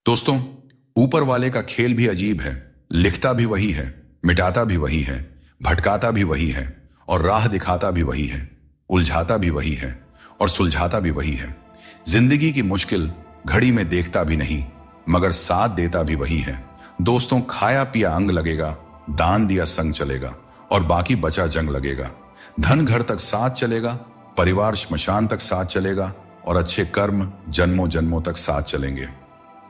दोस्तों, ऊपर वाले का खेल भी अजीब है। लिखता भी वही है, मिटाता भी वही है, भटकाता भी वही है और राह दिखाता भी वही है, उलझाता भी वही है और सुलझाता भी वही है। जिंदगी की मुश्किल घड़ी में देखता भी नहीं, मगर साथ देता भी वही है। दोस्तों, खाया पिया अंग लगेगा, दान दिया संग चलेगा और बाकी बचा जंग लगेगा। धन घर तक साथ चलेगा, परिवार श्मशान तक साथ चलेगा और अच्छे कर्म जन्मों जन्मों तक साथ चलेंगे।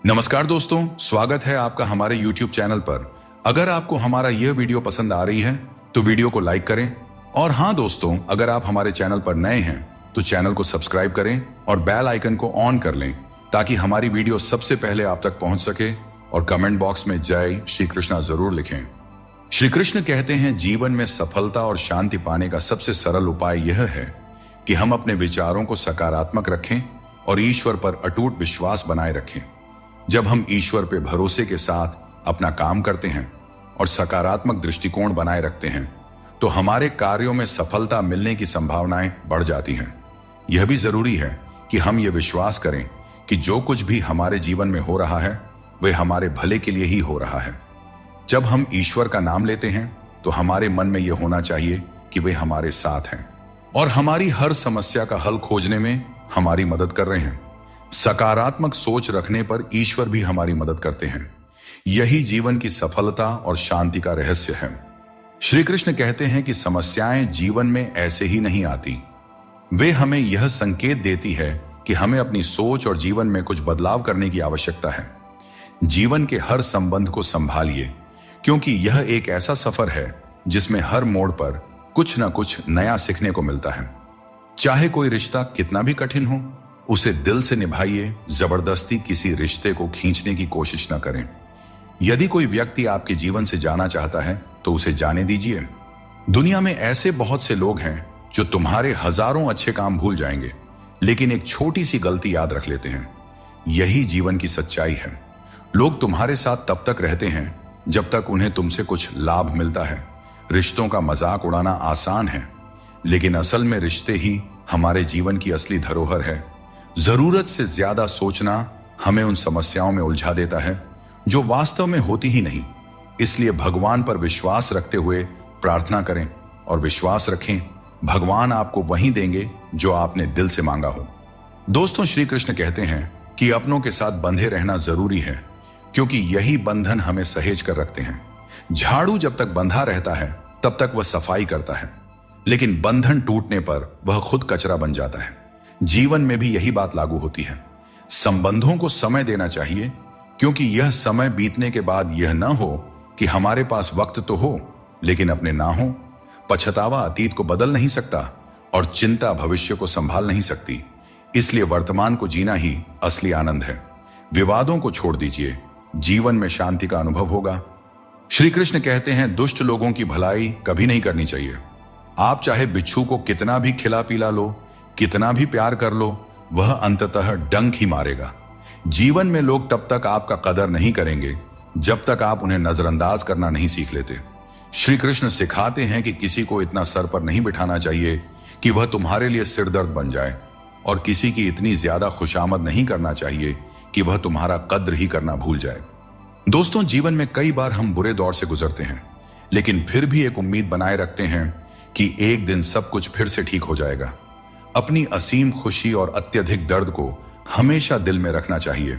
नमस्कार दोस्तों, स्वागत है आपका हमारे YouTube चैनल पर। अगर आपको हमारा यह वीडियो पसंद आ रही है तो वीडियो को लाइक करें। और हाँ दोस्तों, अगर आप हमारे चैनल पर नए हैं तो चैनल को सब्सक्राइब करें और बेल आइकन को ऑन कर लें ताकि हमारी वीडियो सबसे पहले आप तक पहुंच सके। और कमेंट बॉक्स में जय श्री कृष्णा जरूर लिखें। श्री कृष्ण कहते हैं, जीवन में सफलता और शांति पाने का सबसे सरल उपाय यह है कि हम अपने विचारों को सकारात्मक रखें और ईश्वर पर अटूट विश्वास बनाए रखें। जब हम ईश्वर पे भरोसे के साथ अपना काम करते हैं और सकारात्मक दृष्टिकोण बनाए रखते हैं तो हमारे कार्यों में सफलता मिलने की संभावनाएं बढ़ जाती हैं। यह भी जरूरी है कि हम ये विश्वास करें कि जो कुछ भी हमारे जीवन में हो रहा है वह हमारे भले के लिए ही हो रहा है। जब हम ईश्वर का नाम लेते हैं तो हमारे मन में यह होना चाहिए कि वे हमारे साथ हैं और हमारी हर समस्या का हल खोजने में हमारी मदद कर रहे हैं। सकारात्मक सोच रखने पर ईश्वर भी हमारी मदद करते हैं। यही जीवन की सफलता और शांति का रहस्य है। श्री कृष्ण कहते हैं कि समस्याएं जीवन में ऐसे ही नहीं आती, वे हमें यह संकेत देती है कि हमें अपनी सोच और जीवन में कुछ बदलाव करने की आवश्यकता है। जीवन के हर संबंध को संभालिए, क्योंकि यह एक ऐसा सफर है जिसमें हर मोड़ पर कुछ न कुछ नया सीखने को मिलता है। चाहे कोई रिश्ता कितना भी कठिन हो, उसे दिल से निभाइए। जबरदस्ती किसी रिश्ते को खींचने की कोशिश न करें। यदि कोई व्यक्ति आपके जीवन से जाना चाहता है तो उसे जाने दीजिए। दुनिया में ऐसे बहुत से लोग हैं जो तुम्हारे हजारों अच्छे काम भूल जाएंगे, लेकिन एक छोटी सी गलती याद रख लेते हैं। यही जीवन की सच्चाई है। लोग तुम्हारे साथ तब तक रहते हैं जब तक उन्हें तुमसे कुछ लाभ मिलता है। रिश्तों का मजाक उड़ाना आसान है, लेकिन असल में रिश्ते ही हमारे जीवन की असली धरोहर है। जरूरत से ज्यादा सोचना हमें उन समस्याओं में उलझा देता है जो वास्तव में होती ही नहीं। इसलिए भगवान पर विश्वास रखते हुए प्रार्थना करें और विश्वास रखें, भगवान आपको वही देंगे जो आपने दिल से मांगा हो। दोस्तों, श्री कृष्ण कहते हैं कि अपनों के साथ बंधे रहना जरूरी है, क्योंकि यही बंधन हमें सहेज कर रखते हैं। झाड़ू जब तक बंधा रहता है तब तक वह सफाई करता है, लेकिन बंधन टूटने पर वह खुद कचरा बन जाता है। जीवन में भी यही बात लागू होती है। संबंधों को समय देना चाहिए, क्योंकि यह समय बीतने के बाद यह न हो कि हमारे पास वक्त तो हो लेकिन अपने ना हो। पछतावा अतीत को बदल नहीं सकता और चिंता भविष्य को संभाल नहीं सकती। इसलिए वर्तमान को जीना ही असली आनंद है। विवादों को छोड़ दीजिए, जीवन में शांति का अनुभव होगा। श्री कृष्ण कहते हैं, दुष्ट लोगों की भलाई कभी नहीं करनी चाहिए। आप चाहे बिच्छू को कितना भी खिला पिला लो, कितना भी प्यार कर लो, वह अंततः डंक ही मारेगा। जीवन में लोग तब तक आपका कदर नहीं करेंगे जब तक आप उन्हें नजरअंदाज करना नहीं सीख लेते। श्री कृष्ण सिखाते हैं कि किसी को इतना सर पर नहीं बिठाना चाहिए कि वह तुम्हारे लिए सिरदर्द बन जाए, और किसी की इतनी ज्यादा खुशामद नहीं करना चाहिए कि वह तुम्हारा कद्र ही करना भूल जाए। दोस्तों, जीवन में कई बार हम बुरे दौर से गुजरते हैं, लेकिन फिर भी एक उम्मीद बनाए रखते हैं कि एक दिन सब कुछ फिर से ठीक हो जाएगा। अपनी असीम खुशी और अत्यधिक दर्द को हमेशा दिल में रखना चाहिए,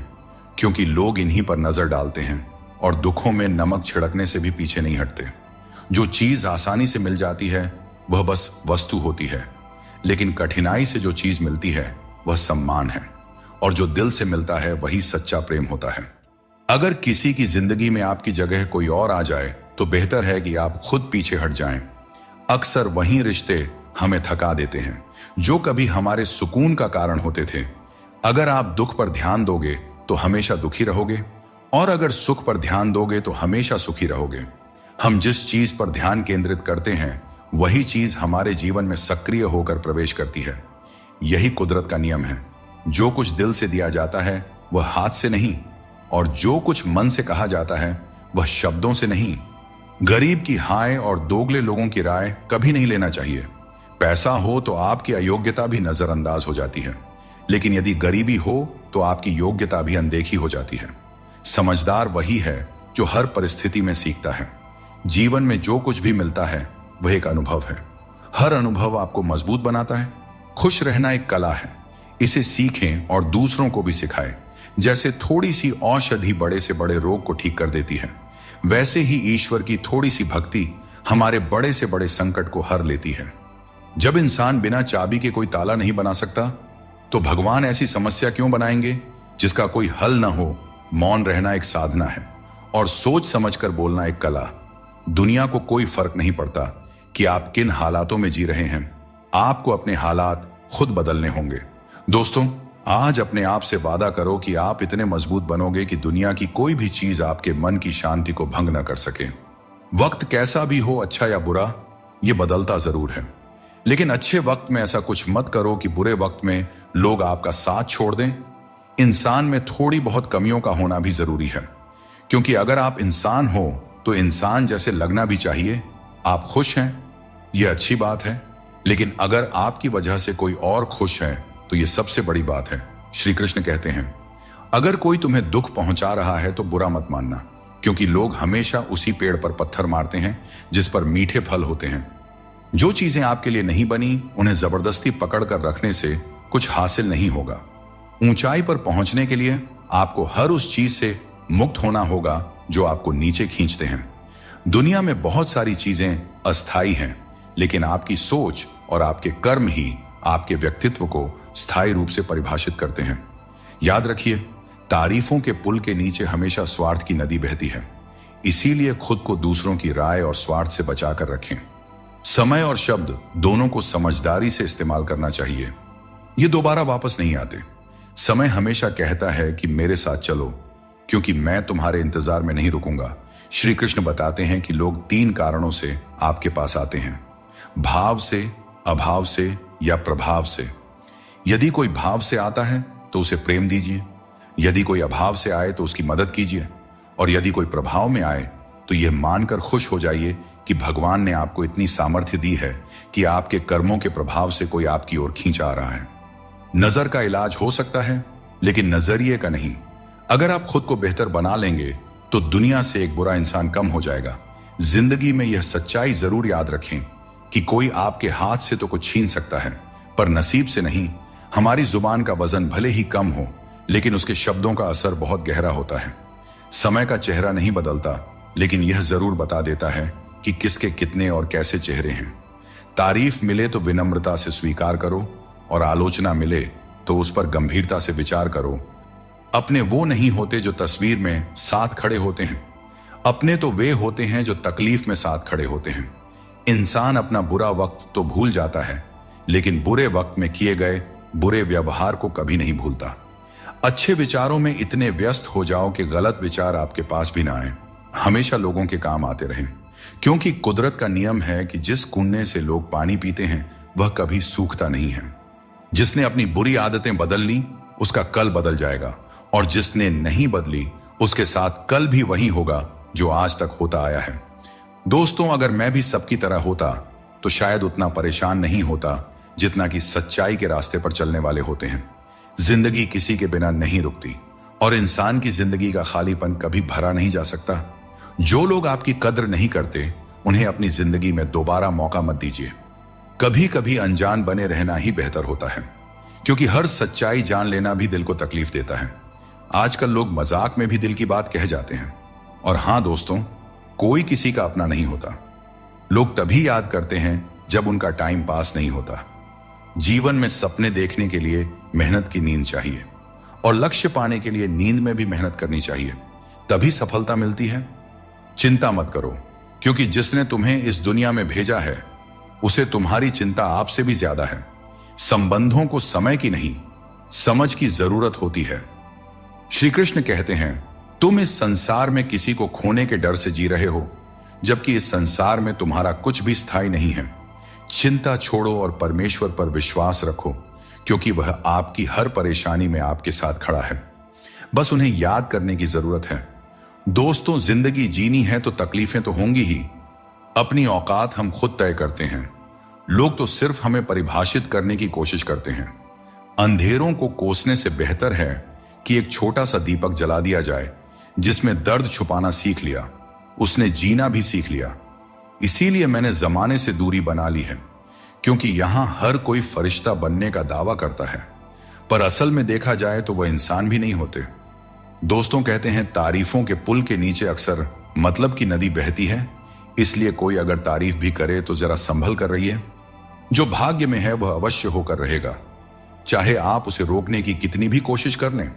क्योंकि लोग इन्हीं पर नजर डालते हैं और दुखों में नमक छिड़कने से भी पीछे नहीं हटते। जो चीज आसानी से मिल जाती है वह बस वस्तु होती है, लेकिन कठिनाई से जो चीज मिलती है वह सम्मान है, और जो दिल से मिलता है वही सच्चा प्रेम होता है। अगर किसी की जिंदगी में आपकी जगह कोई और आ जाए तो बेहतर है कि आप खुद पीछे हट जाएं। अक्सर वही रिश्ते हमें थका देते हैं जो कभी हमारे सुकून का कारण होते थे। अगर आप दुख पर ध्यान दोगे तो हमेशा दुखी रहोगे, और अगर सुख पर ध्यान दोगे तो हमेशा सुखी रहोगे। हम जिस चीज पर ध्यान केंद्रित करते हैं वही चीज हमारे जीवन में सक्रिय होकर प्रवेश करती है। यही कुदरत का नियम है। जो कुछ दिल से दिया जाता है वह हाथ से नहीं, और जो कुछ मन से कहा जाता है वह शब्दों से नहीं। गरीब की हाय और दोगले लोगों की राय कभी नहीं लेना चाहिए। पैसा हो तो आपकी अयोग्यता भी नजरअंदाज हो जाती है, लेकिन यदि गरीबी हो तो आपकी योग्यता भी अनदेखी हो जाती है। समझदार वही है जो हर परिस्थिति में सीखता है। जीवन में जो कुछ भी मिलता है वह एक अनुभव है। हर अनुभव आपको मजबूत बनाता है। खुश रहना एक कला है, इसे सीखें और दूसरों को भी सिखाएं। जैसे थोड़ी सी औषधि बड़े से बड़े रोग को ठीक कर देती है, वैसे ही ईश्वर की थोड़ी सी भक्ति हमारे बड़े से बड़े संकट को हर लेती है। जब इंसान बिना चाबी के कोई ताला नहीं बना सकता, तो भगवान ऐसी समस्या क्यों बनाएंगे जिसका कोई हल ना हो। मौन रहना एक साधना है और सोच समझकर बोलना एक कला। दुनिया को कोई फर्क नहीं पड़ता कि आप किन हालातों में जी रहे हैं, आपको अपने हालात खुद बदलने होंगे। दोस्तों, आज अपने आप से वादा करो कि आप इतने मजबूत बनोगे कि दुनिया की कोई भी चीज आपके मन की शांति को भंग न कर सके। वक्त कैसा भी हो, अच्छा या बुरा, यह बदलता जरूर है, लेकिन अच्छे वक्त में ऐसा कुछ मत करो कि बुरे वक्त में लोग आपका साथ छोड़ दें। इंसान में थोड़ी बहुत कमियों का होना भी जरूरी है, क्योंकि अगर आप इंसान हो तो इंसान जैसे लगना भी चाहिए। आप खुश हैं, यह अच्छी बात है, लेकिन अगर आपकी वजह से कोई और खुश है तो यह सबसे बड़ी बात है। श्री कृष्ण कहते हैं, अगर कोई तुम्हें दुख पहुंचा रहा है तो बुरा मत मानना, क्योंकि लोग हमेशा उसी पेड़ पर पत्थर मारते हैं जिस पर मीठे फल होते हैं। जो चीजें आपके लिए नहीं बनी, उन्हें जबरदस्ती पकड़ कर रखने से कुछ हासिल नहीं होगा। ऊंचाई पर पहुंचने के लिए आपको हर उस चीज से मुक्त होना होगा जो आपको नीचे खींचते हैं। दुनिया में बहुत सारी चीजें अस्थायी हैं, लेकिन आपकी सोच और आपके कर्म ही आपके व्यक्तित्व को स्थायी रूप से परिभाषित करते हैं। याद रखिए, तारीफों के पुल के नीचे हमेशा स्वार्थ की नदी बहती है। इसीलिए खुद को दूसरों की राय और स्वार्थ से बचाकर रखें। समय और शब्द दोनों को समझदारी से इस्तेमाल करना चाहिए। ये दोबारा वापस नहीं आते। समय हमेशा कहता है कि मेरे साथ चलो, क्योंकि मैं तुम्हारे इंतजार में नहीं रुकूंगा। श्री कृष्ण बताते हैं कि लोग 3 कारणों से आपके पास आते हैं: भाव से, अभाव से या प्रभाव से। यदि कोई भाव से आता है तो उसे प्रेम दीजिए, यदि कोई अभाव से आए तो उसकी मदद कीजिए, और यदि कोई प्रभाव में आए तो यह मानकर खुश हो जाइए कि भगवान ने आपको इतनी सामर्थ्य दी है कि आपके कर्मों के प्रभाव से कोई आपकी ओर खींचा आ रहा है। नजर का इलाज हो सकता है, लेकिन नजरिए का नहीं। अगर आप खुद को बेहतर बना लेंगे तो दुनिया से एक बुरा इंसान कम हो जाएगा। जिंदगी में यह सच्चाई जरूर याद रखें कि कोई आपके हाथ से तो कुछ छीन सकता है, पर नसीब से नहीं। हमारी जुबान का वजन भले ही कम हो, लेकिन उसके शब्दों का असर बहुत गहरा होता है। समय का चेहरा नहीं बदलता, लेकिन यह जरूर बता देता है कि किसके कितने और कैसे चेहरे हैं। तारीफ मिले तो विनम्रता से स्वीकार करो, और आलोचना मिले तो उस पर गंभीरता से विचार करो। अपने वो नहीं होते जो तस्वीर में साथ खड़े होते हैं, अपने तो वे होते हैं जो तकलीफ में साथ खड़े होते हैं। इंसान अपना बुरा वक्त तो भूल जाता है, लेकिन बुरे वक्त में किए गए बुरे व्यवहार को कभी नहीं भूलता। अच्छे विचारों में इतने व्यस्त हो जाओ कि गलत विचार आपके पास भी ना आए। हमेशा लोगों के काम आते रहें, क्योंकि कुदरत का नियम है कि जिस कुएं से लोग पानी पीते हैं वह कभी सूखता नहीं है। जिसने अपनी बुरी आदतें बदल ली उसका कल बदल जाएगा, और जिसने नहीं बदली उसके साथ कल भी वही होगा जो आज तक होता आया है। दोस्तों, अगर मैं भी सबकी तरह होता तो शायद उतना परेशान नहीं होता जितना कि सच्चाई के रास्ते पर चलने वाले होते हैं। जिंदगी किसी के बिना नहीं रुकती, और इंसान की जिंदगी का खालीपन कभी भरा नहीं जा सकता। जो लोग आपकी कद्र नहीं करते उन्हें अपनी जिंदगी में दोबारा मौका मत दीजिए। कभी कभी अनजान बने रहना ही बेहतर होता है, क्योंकि हर सच्चाई जान लेना भी दिल को तकलीफ देता है। आजकल लोग मजाक में भी दिल की बात कह जाते हैं। और हां दोस्तों, कोई किसी का अपना नहीं होता। लोग तभी याद करते हैं जब उनका टाइम पास नहीं होता। जीवन में सपने देखने के लिए मेहनत की नींद चाहिए, और लक्ष्य पाने के लिए नींद में भी मेहनत करनी चाहिए, तभी सफलता मिलती है। चिंता मत करो, क्योंकि जिसने तुम्हें इस दुनिया में भेजा है उसे तुम्हारी चिंता आपसे भी ज्यादा है। संबंधों को समय की नहीं, समझ की जरूरत होती है। श्री कृष्ण कहते हैं, तुम इस संसार में किसी को खोने के डर से जी रहे हो, जबकि इस संसार में तुम्हारा कुछ भी स्थायी नहीं है। चिंता छोड़ो और परमेश्वर पर विश्वास रखो, क्योंकि वह आपकी हर परेशानी में आपके साथ खड़ा है। बस उन्हें याद करने की जरूरत है। दोस्तों, जिंदगी जीनी है तो तकलीफें तो होंगी ही। अपनी औकात हम खुद तय करते हैं। लोग तो सिर्फ हमें परिभाषित करने की कोशिश करते हैं। अंधेरों को कोसने से बेहतर है कि एक छोटा सा दीपक जला दिया जाए, जिसमें दर्द छुपाना सीख लिया, उसने जीना भी सीख लिया। इसीलिए मैंने जमाने से दूरी बना ली है, क्योंकि यहां हर कोई फरिश्ता बनने का दावा करता है, पर असल में देखा जाए तो वह इंसान भी नहीं होते। दोस्तों कहते हैं तारीफों के पुल के नीचे अक्सर मतलब की नदी बहती है, इसलिए कोई अगर तारीफ भी करे तो जरा संभल कर रहिए। जो भाग्य में है वह अवश्य होकर रहेगा, चाहे आप उसे रोकने की कितनी भी कोशिश कर लें।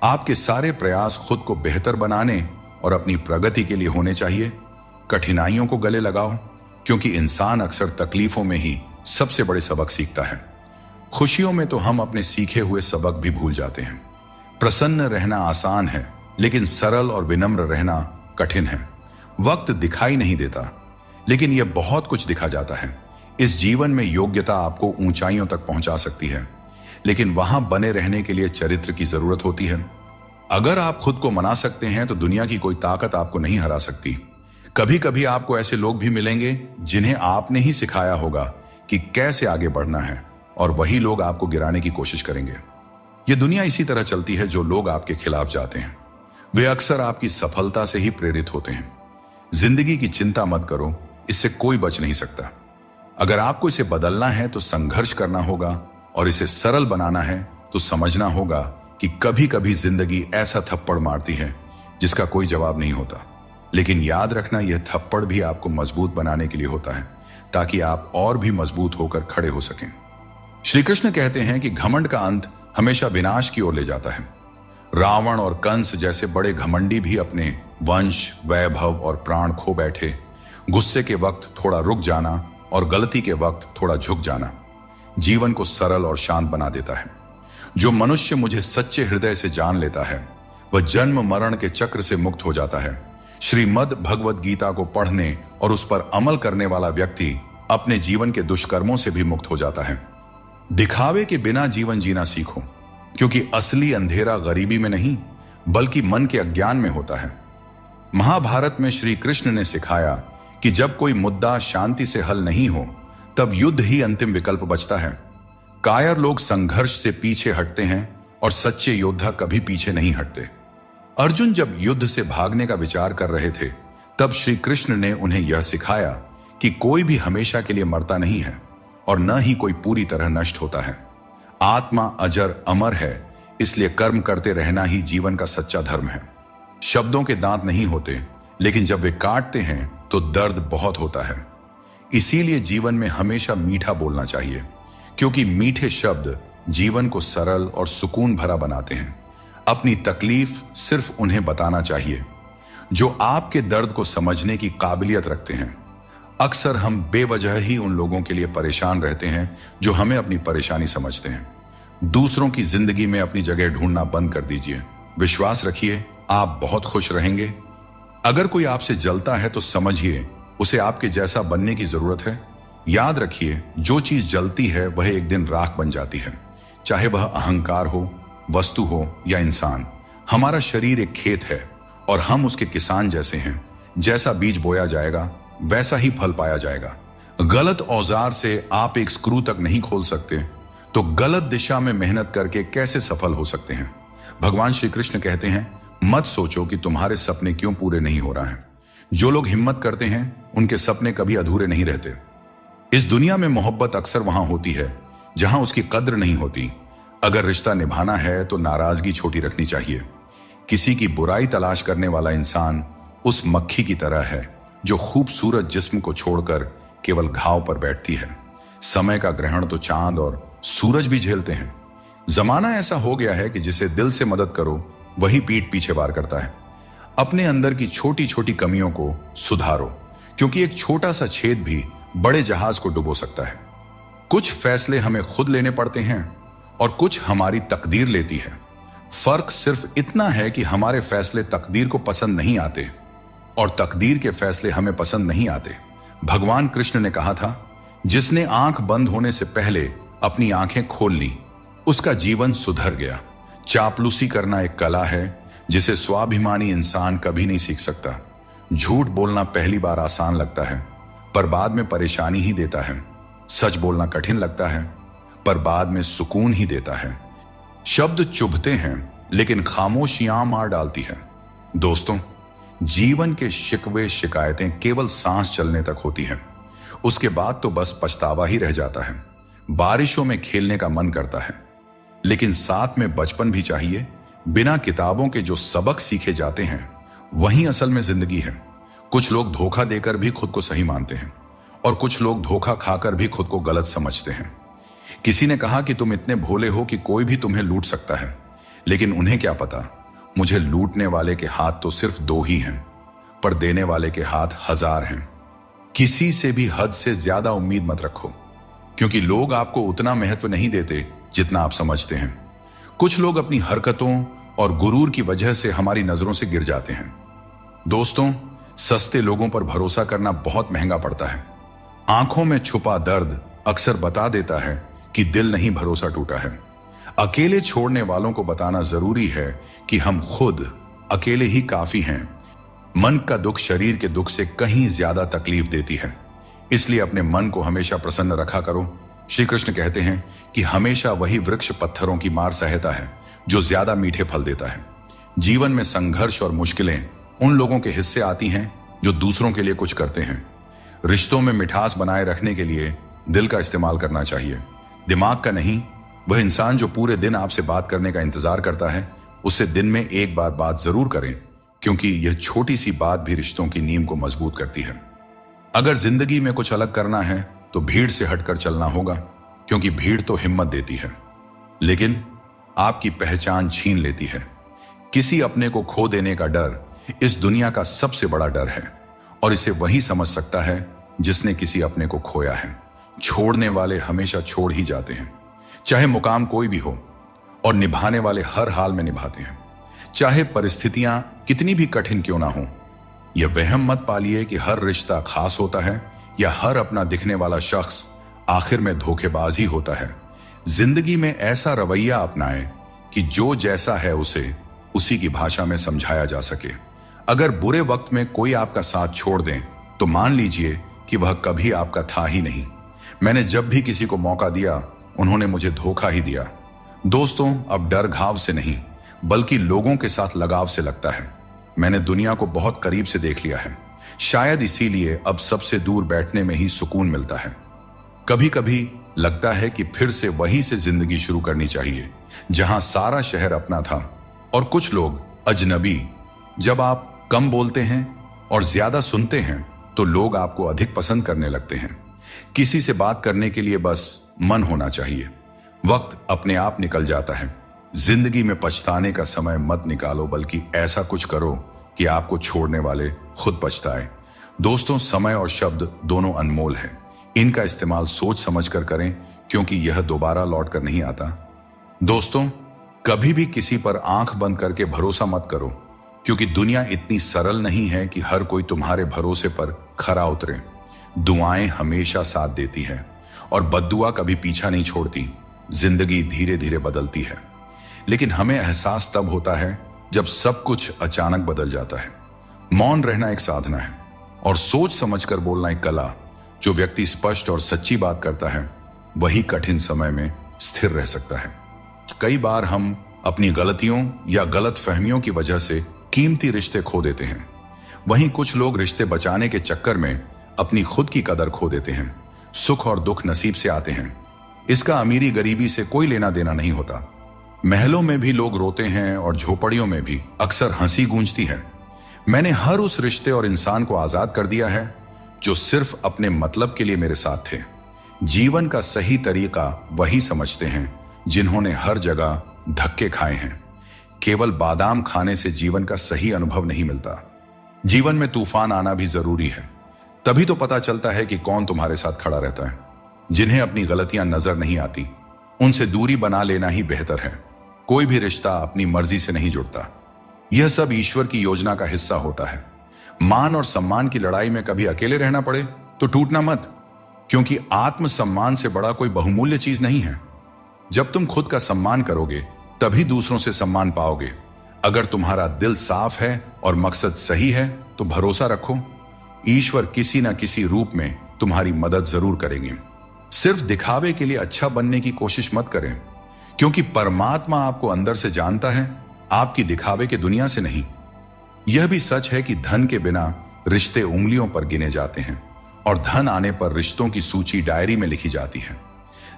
आपके सारे प्रयास खुद को बेहतर बनाने और अपनी प्रगति के लिए होने चाहिए। कठिनाइयों को गले लगाओ, क्योंकि इंसान अक्सर तकलीफों में ही सबसे बड़े सबक सीखता है। खुशियों में तो हम अपने सीखे हुए सबक भी भूल जाते हैं। प्रसन्न रहना आसान है, लेकिन सरल और विनम्र रहना कठिन है। वक्त दिखाई नहीं देता, लेकिन यह बहुत कुछ दिखा जाता है। इस जीवन में योग्यता आपको ऊंचाइयों तक पहुंचा सकती है, लेकिन वहां बने रहने के लिए चरित्र की जरूरत होती है। अगर आप खुद को मना सकते हैं तो दुनिया की कोई ताकत आपको नहीं हरा सकती। कभी कभी आपको ऐसे लोग भी मिलेंगे जिन्हें आपने ही सिखाया होगा कि कैसे आगे बढ़ना है, और वही लोग आपको गिराने की कोशिश करेंगे। यह दुनिया इसी तरह चलती है। जो लोग आपके खिलाफ जाते हैं वे अक्सर आपकी सफलता से ही प्रेरित होते हैं। जिंदगी की चिंता मत करो, इससे कोई बच नहीं सकता। अगर आपको इसे बदलना है तो संघर्ष करना होगा, और इसे सरल बनाना है तो समझना होगा कि कभी कभी जिंदगी ऐसा थप्पड़ मारती है जिसका कोई जवाब नहीं होता। लेकिन याद रखना, यह थप्पड़ भी आपको मजबूत बनाने के लिए होता है, ताकि आप और भी मजबूत होकर खड़े हो सकें। श्री कृष्ण कहते हैं कि घमंड का अंत हमेशा विनाश की ओर ले जाता है। रावण और कंस जैसे बड़े घमंडी भी अपने वंश, वैभव और प्राण खो बैठे। गुस्से के वक्त थोड़ा रुक जाना और गलती के वक्त थोड़ा झुक जाना जीवन को सरल और शांत बना देता है। जो मनुष्य मुझे सच्चे हृदय से जान लेता है वह जन्म मरण के चक्र से मुक्त हो जाता है। श्रीमद् भगवद गीता को पढ़ने और उस पर अमल करने वाला व्यक्ति अपने जीवन के दुष्कर्मों से भी मुक्त हो जाता है। दिखावे के बिना जीवन जीना सीखो, क्योंकि असली अंधेरा गरीबी में नहीं बल्कि मन के अज्ञान में होता है। महाभारत में श्री कृष्ण ने सिखाया कि जब कोई मुद्दा शांति से हल नहीं हो तब युद्ध ही अंतिम विकल्प बचता है। कायर लोग संघर्ष से पीछे हटते हैं और सच्चे योद्धा कभी पीछे नहीं हटते। अर्जुन जब युद्ध से भागने का विचार कर रहे थे तब श्री कृष्ण ने उन्हें यह सिखाया कि कोई भी हमेशा के लिए मरता नहीं है और न ही कोई पूरी तरह नष्ट होता है। आत्मा अजर अमर है, इसलिए कर्म करते रहना ही जीवन का सच्चा धर्म है। शब्दों के दांत नहीं होते, लेकिन जब वे काटते हैं तो दर्द बहुत होता है। इसीलिए जीवन में हमेशा मीठा बोलना चाहिए, क्योंकि मीठे शब्द जीवन को सरल और सुकून भरा बनाते हैं। अपनी तकलीफ सिर्फ उन्हें बताना चाहिए जो आपके दर्द को समझने की काबिलियत रखते हैं। अक्सर हम बेवजह ही उन लोगों के लिए परेशान रहते हैं जो हमें अपनी परेशानी समझते हैं। दूसरों की जिंदगी में अपनी जगह ढूंढना बंद कर दीजिए। विश्वास रखिए, आप बहुत खुश रहेंगे। अगर कोई आपसे जलता है तो समझिए उसे आपके जैसा बनने की जरूरत है। याद रखिए, जो चीज जलती है वह एक दिन राख बन जाती है, चाहे वह अहंकार हो, वस्तु हो या इंसान। हमारा शरीर एक खेत है और हम उसके किसान जैसे हैं। जैसा बीज बोया जाएगा वैसा ही फल पाया जाएगा। गलत औजार से आप एक स्क्रू तक नहीं खोल सकते, तो गलत दिशा में मेहनत करके कैसे सफल हो सकते हैं। भगवान श्री कृष्ण कहते हैं, मत सोचो कि तुम्हारे सपने क्यों पूरे नहीं हो रहे हैं। जो लोग हिम्मत करते हैं उनके सपने कभी अधूरे नहीं रहते। इस दुनिया में मोहब्बत अक्सर वहां होती है जहां उसकी कद्र नहीं होती। अगर रिश्ता निभाना है तो नाराजगी छोटी रखनी चाहिए। किसी की बुराई तलाश करने वाला इंसान उस मक्खी की तरह है जो खूबसूरत जिस्म को छोड़कर केवल घाव पर बैठती है। समय का ग्रहण तो चांद और सूरज भी झेलते हैं। जमाना ऐसा हो गया है कि जिसे दिल से मदद करो वही पीठ पीछे वार करता है। अपने अंदर की छोटी छोटी कमियों को सुधारो, क्योंकि एक छोटा सा छेद भी बड़े जहाज को डुबो सकता है। कुछ फैसले हमें खुद लेने पड़ते हैं और कुछ हमारी तकदीर लेती है। फर्क सिर्फ इतना है कि हमारे फैसले तकदीर को पसंद नहीं आते और तकदीर के फैसले हमें पसंद नहीं आते। भगवान कृष्ण ने कहा था, जिसने आंख बंद होने से पहले अपनी आंखें खोल ली उसका जीवन सुधर गया। चापलूसी करना एक कला है जिसे स्वाभिमानी इंसान कभी नहीं सीख सकता। झूठ बोलना पहली बार आसान लगता है पर बाद में परेशानी ही देता है। सच बोलना कठिन लगता है पर बाद में सुकून ही देता है। शब्द चुभते हैं लेकिन खामोशियां मार डालती है। दोस्तों, जीवन के शिकवे शिकायतें केवल सांस चलने तक होती हैं। उसके बाद तो बस पछतावा ही रह जाता है। बारिशों में खेलने का मन करता है, लेकिन साथ में बचपन भी चाहिए। बिना किताबों के जो सबक सीखे जाते हैं वही असल में जिंदगी है। कुछ लोग धोखा देकर भी खुद को सही मानते हैं और कुछ लोग धोखा खाकर भी खुद को गलत समझते हैं। किसी ने कहा कि तुम इतने भोले हो कि कोई भी तुम्हें लूट सकता है, लेकिन उन्हें क्या पता, मुझे लूटने वाले के हाथ तो सिर्फ 2 ही हैं, पर देने वाले के हाथ 1000 हैं। किसी से भी हद से ज्यादा उम्मीद मत रखो, क्योंकि लोग आपको उतना महत्व नहीं देते जितना आप समझते हैं। कुछ लोग अपनी हरकतों और गुरूर की वजह से हमारी नजरों से गिर जाते हैं। दोस्तों, सस्ते लोगों पर भरोसा करना बहुत महंगा पड़ता है। आंखों में छुपा दर्द अक्सर बता देता है कि दिल नहीं भरोसा टूटा है। अकेले छोड़ने वालों को बताना जरूरी है कि हम खुद अकेले ही काफी हैं। मन का दुख शरीर के दुख से कहीं ज्यादा तकलीफ देती है, इसलिए अपने मन को हमेशा प्रसन्न रखा करो। श्री कृष्ण कहते हैं कि हमेशा वही वृक्ष पत्थरों की मार सहता है जो ज्यादा मीठे फल देता है। जीवन में संघर्ष और मुश्किलें उन लोगों के हिस्से आती हैं जो दूसरों के लिए कुछ करते हैं। रिश्तों में मिठास बनाए रखने के लिए दिल का इस्तेमाल करना चाहिए, दिमाग का नहीं। वह इंसान जो पूरे दिन आपसे बात करने का इंतजार करता है, उससे दिन में एक बार बात जरूर करें, क्योंकि यह छोटी सी बात भी रिश्तों की नींव को मजबूत करती है। अगर जिंदगी में कुछ अलग करना है तो भीड़ से हटकर चलना होगा, क्योंकि भीड़ तो हिम्मत देती है, लेकिन आपकी पहचान छीन लेती है। किसी अपने को खो देने का डर इस दुनिया का सबसे बड़ा डर है, और इसे वही समझ सकता है जिसने किसी अपने को खोया है। छोड़ने वाले हमेशा छोड़ ही जाते हैं, चाहे मुकाम कोई भी हो, और निभाने वाले हर हाल में निभाते हैं, चाहे परिस्थितियां कितनी भी कठिन क्यों ना हो। यह वहम मत पालिए कि हर रिश्ता खास होता है या हर अपना दिखने वाला शख्स आखिर में धोखेबाज ही होता है। जिंदगी में ऐसा रवैया अपनाएं कि जो जैसा है उसे उसी की भाषा में समझाया जा सके। अगर बुरे वक्त में कोई आपका साथ छोड़ दें तो मान लीजिए कि वह कभी आपका था ही नहीं। मैंने जब भी किसी को मौका दिया, उन्होंने मुझे धोखा ही दिया। दोस्तों, अब डर घाव से नहीं बल्कि लोगों के साथ लगाव से लगता है। मैंने दुनिया को बहुत करीब से देख लिया है, शायद इसीलिए अब सबसे दूर बैठने में ही सुकून मिलता है। कभी कभी लगता है कि फिर से वहीं से जिंदगी शुरू करनी चाहिए जहां सारा शहर अपना था और कुछ लोग अजनबी। जब आप कम बोलते हैं और ज्यादा सुनते हैं तो लोग आपको अधिक पसंद करने लगते हैं। किसी से बात करने के लिए बस मन होना चाहिए। वक्त अपने आप निकल जाता है। जिंदगी में पछताने का समय मत निकालो, बल्कि ऐसा कुछ करो कि आपको छोड़ने वाले खुद पछताए। दोस्तों, समय और शब्द दोनों अनमोल हैं। इनका इस्तेमाल सोच समझकर करें, क्योंकि यह दोबारा लौट कर नहीं आता। दोस्तों, कभी भी किसी पर आंख बंद करके भरोसा मत करो, क्योंकि दुनिया इतनी सरल नहीं है कि हर कोई तुम्हारे भरोसे पर खरा उतरे। दुआएं हमेशा साथ देती हैं और बद्दुआ कभी पीछा नहीं छोड़ती। जिंदगी धीरे धीरे बदलती है, लेकिन हमें एहसास तब होता है जब सब कुछ अचानक बदल जाता है। मौन रहना एक साधना है और सोच समझकर बोलना एक कला। जो व्यक्ति स्पष्ट और सच्ची बात करता है वही कठिन समय में स्थिर रह सकता है। कई बार हम अपनी गलतियों या गलत फहमियों की वजह से कीमती रिश्ते खो देते हैं। वहीं कुछ लोग रिश्ते बचाने के चक्कर में अपनी खुद की कदर खो देते हैं। सुख और दुख नसीब से आते हैं, इसका अमीरी गरीबी से कोई लेना देना नहीं होता। महलों में भी लोग रोते हैं और झोपड़ियों में भी अक्सर हंसी गूंजती है। मैंने हर उस रिश्ते और इंसान को आजाद कर दिया है जो सिर्फ अपने मतलब के लिए मेरे साथ थे। जीवन का सही तरीका वही समझते हैं जिन्होंने हर जगह धक्के खाए हैं। केवल बादाम खाने से जीवन का सही अनुभव नहीं मिलता। जीवन में तूफान आना भी जरूरी है, तभी तो पता चलता है कि कौन तुम्हारे साथ खड़ा रहता है। जिन्हें अपनी गलतियां नजर नहीं आती, उनसे दूरी बना लेना ही बेहतर है। कोई भी रिश्ता अपनी मर्जी से नहीं जुड़ता, यह सब ईश्वर की योजना का हिस्सा होता है। मान और सम्मान की लड़ाई में कभी अकेले रहना पड़े तो टूटना मत, क्योंकि आत्मसम्मान से बड़ा कोई बहुमूल्य चीज नहीं है। जब तुम खुद का सम्मान करोगे तभी दूसरों से सम्मान पाओगे। अगर तुम्हारा दिल साफ है और मकसद सही है तो भरोसा रखो, ईश्वर किसी न किसी रूप में तुम्हारी मदद जरूर करेंगे। सिर्फ दिखावे के लिए अच्छा बनने की कोशिश मत करें, क्योंकि परमात्मा आपको अंदर से जानता है, आपकी दिखावे की दुनिया से नहीं। यह भी सच है कि धन के बिना रिश्ते उंगलियों पर गिने जाते हैं और धन आने पर रिश्तों की सूची डायरी में लिखी जाती है।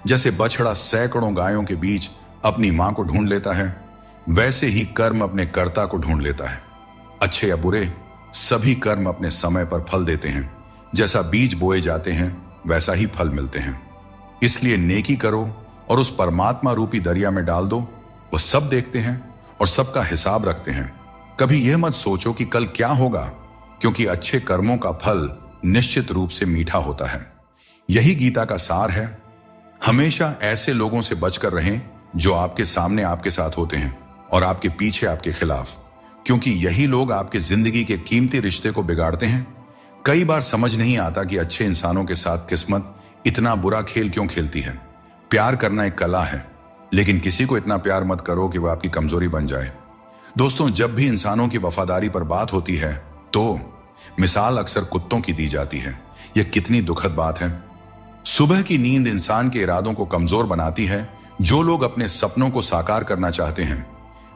जैसे बछड़ा सैकड़ों गायों के बीच अपनी मां को ढूंढ लेता है, वैसे ही कर्म अपने कर्ता को ढूंढ लेता है। अच्छे या बुरे, सभी कर्म अपने समय पर फल देते हैं। जैसा बीज बोए जाते हैं वैसा ही फल मिलते हैं। इसलिए नेकी करो और उस परमात्मा रूपी दरिया में डाल दो। वह सब देखते हैं और सबका हिसाब रखते हैं। कभी यह मत सोचो कि कल क्या होगा, क्योंकि अच्छे कर्मों का फल निश्चित रूप से मीठा होता है। यही गीता का सार है। हमेशा ऐसे लोगों से बचकर रहें जो आपके सामने आपके साथ होते हैं और आपके पीछे आपके खिलाफ, क्योंकि यही लोग आपके जिंदगी के कीमती रिश्ते को बिगाड़ते हैं। कई बार समझ नहीं आता कि अच्छे इंसानों के साथ किस्मत इतना बुरा खेल क्यों खेलती है। प्यार करना एक कला है, लेकिन किसी को इतना प्यार मत करो कि वह आपकी कमजोरी बन जाए। दोस्तों, जब भी इंसानों की वफादारी पर बात होती है तो मिसाल अक्सर कुत्तों की दी जाती है। यह कितनी दुखद बात है। सुबह की नींद इंसान के इरादों को कमजोर बनाती है। जो लोग अपने सपनों को साकार करना चाहते हैं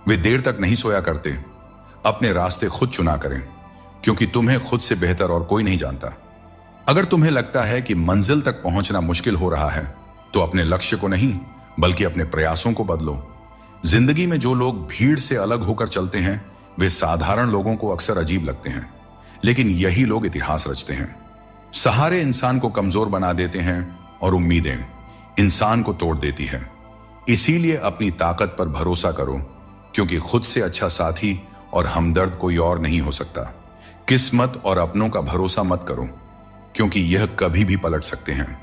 वे देर तक नहीं सोया करते। अपने रास्ते खुद चुना करें, क्योंकि तुम्हें खुद से बेहतर और कोई नहीं जानता। अगर तुम्हें लगता है कि मंजिल तक पहुंचना मुश्किल हो रहा है तो अपने लक्ष्य को नहीं बल्कि अपने प्रयासों को बदलो। जिंदगी में जो लोग भीड़ से अलग होकर चलते हैं वे साधारण लोगों को अक्सर अजीब लगते हैं, लेकिन यही लोग इतिहास रचते हैं। सहारे इंसान को कमजोर बना देते हैं और उम्मीदें इंसान को तोड़ देती है। इसीलिए अपनी ताकत पर भरोसा करो, क्योंकि खुद से अच्छा साथी और हमदर्द कोई और नहीं हो सकता। किस्मत और अपनों का भरोसा मत करो, क्योंकि यह कभी भी पलट सकते हैं।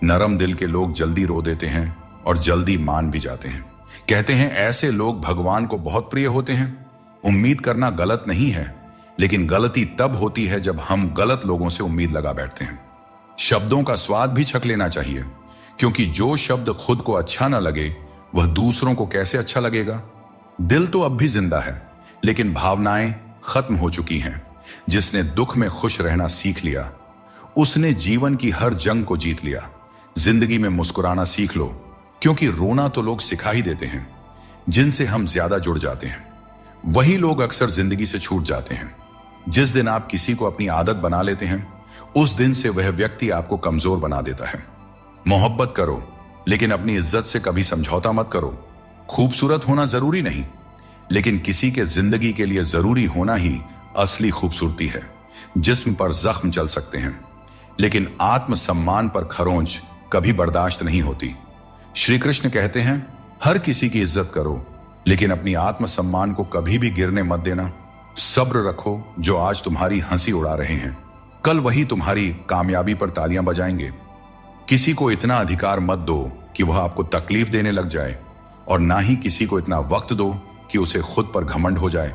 नरम दिल के लोग जल्दी रो देते हैं और जल्दी मान भी जाते हैं। कहते हैं ऐसे लोग भगवान को बहुत प्रिय होते हैं। उम्मीद करना गलत नहीं है, लेकिन गलती तब होती है जब हम गलत लोगों से उम्मीद लगा बैठते हैं। शब्दों का स्वाद भी चख लेना चाहिए, क्योंकि जो शब्द खुद को अच्छा ना लगे वह दूसरों को कैसे अच्छा लगेगा। दिल तो अब भी जिंदा है, लेकिन भावनाएं खत्म हो चुकी हैं। जिसने दुख में खुश रहना सीख लिया उसने जीवन की हर जंग को जीत लिया। जिंदगी में मुस्कुराना सीख लो, क्योंकि रोना तो लोग सिखा ही देते हैं। जिनसे हम ज्यादा जुड़ जाते हैं वही लोग अक्सर जिंदगी से छूट जाते हैं। जिस दिन आप किसी को अपनी आदत बना लेते हैं उस दिन से वह व्यक्ति आपको कमजोर बना देता है। मोहब्बत करो, लेकिन अपनी इज्जत से कभी समझौता मत करो। खूबसूरत होना जरूरी नहीं, लेकिन किसी के जिंदगी के लिए जरूरी होना ही असली खूबसूरती है। जिस्म पर जख्म चल सकते हैं, लेकिन आत्मसम्मान पर खरोंच कभी बर्दाश्त नहीं होती। श्री कृष्ण कहते हैं हर किसी की इज्जत करो, लेकिन अपनी आत्मसम्मान को कभी भी गिरने मत देना। सब्र रखो, जो आज तुम्हारी हंसी उड़ा रहे हैं कल वही तुम्हारी कामयाबी पर तालियां बजाएंगे। किसी को इतना अधिकार मत दो कि वह आपको तकलीफ देने लग जाए, और ना ही किसी को इतना वक्त दो कि उसे खुद पर घमंड हो जाए।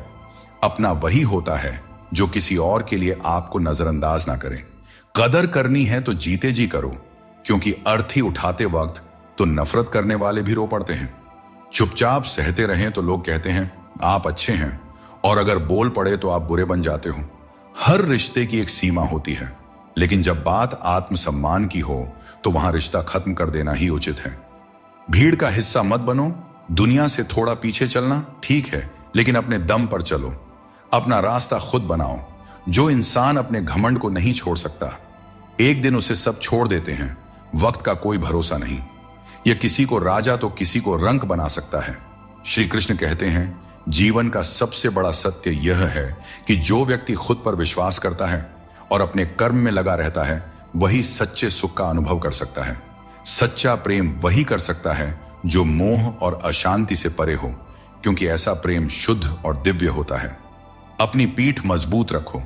अपना वही होता है जो किसी और के लिए आपको नजरअंदाज ना करे। कदर करनी है तो जीते जी करो, क्योंकि अर्थी उठाते वक्त तो नफरत करने वाले भी रो पड़ते हैं। चुपचाप सहते रहें तो लोग कहते हैं आप अच्छे हैं, और अगर बोल पड़े तो आप बुरे बन जाते हो। हर रिश्ते की एक सीमा होती है, लेकिन जब बात आत्मसम्मान की हो तो वहां रिश्ता खत्म कर देना ही उचित है। भीड़ का हिस्सा मत बनो। दुनिया से थोड़ा पीछे चलना ठीक है, लेकिन अपने दम पर चलो। अपना रास्ता खुद बनाओ। जो इंसान अपने घमंड को नहीं छोड़ सकता एक दिन उसे सब छोड़ देते हैं। वक्त का कोई भरोसा नहीं। यह किसी को राजा तो किसी को रंक बना सकता है। श्री कृष्ण कहते हैं जीवन का सबसे बड़ा सत्य यह है कि जो व्यक्ति खुद पर विश्वास करता है और अपने कर्म में लगा रहता है वही सच्चे सुख का अनुभव कर सकता है। सच्चा प्रेम वही कर सकता है जो मोह और अशांति से परे हो, क्योंकि ऐसा प्रेम शुद्ध और दिव्य होता है। अपनी पीठ मजबूत रखो,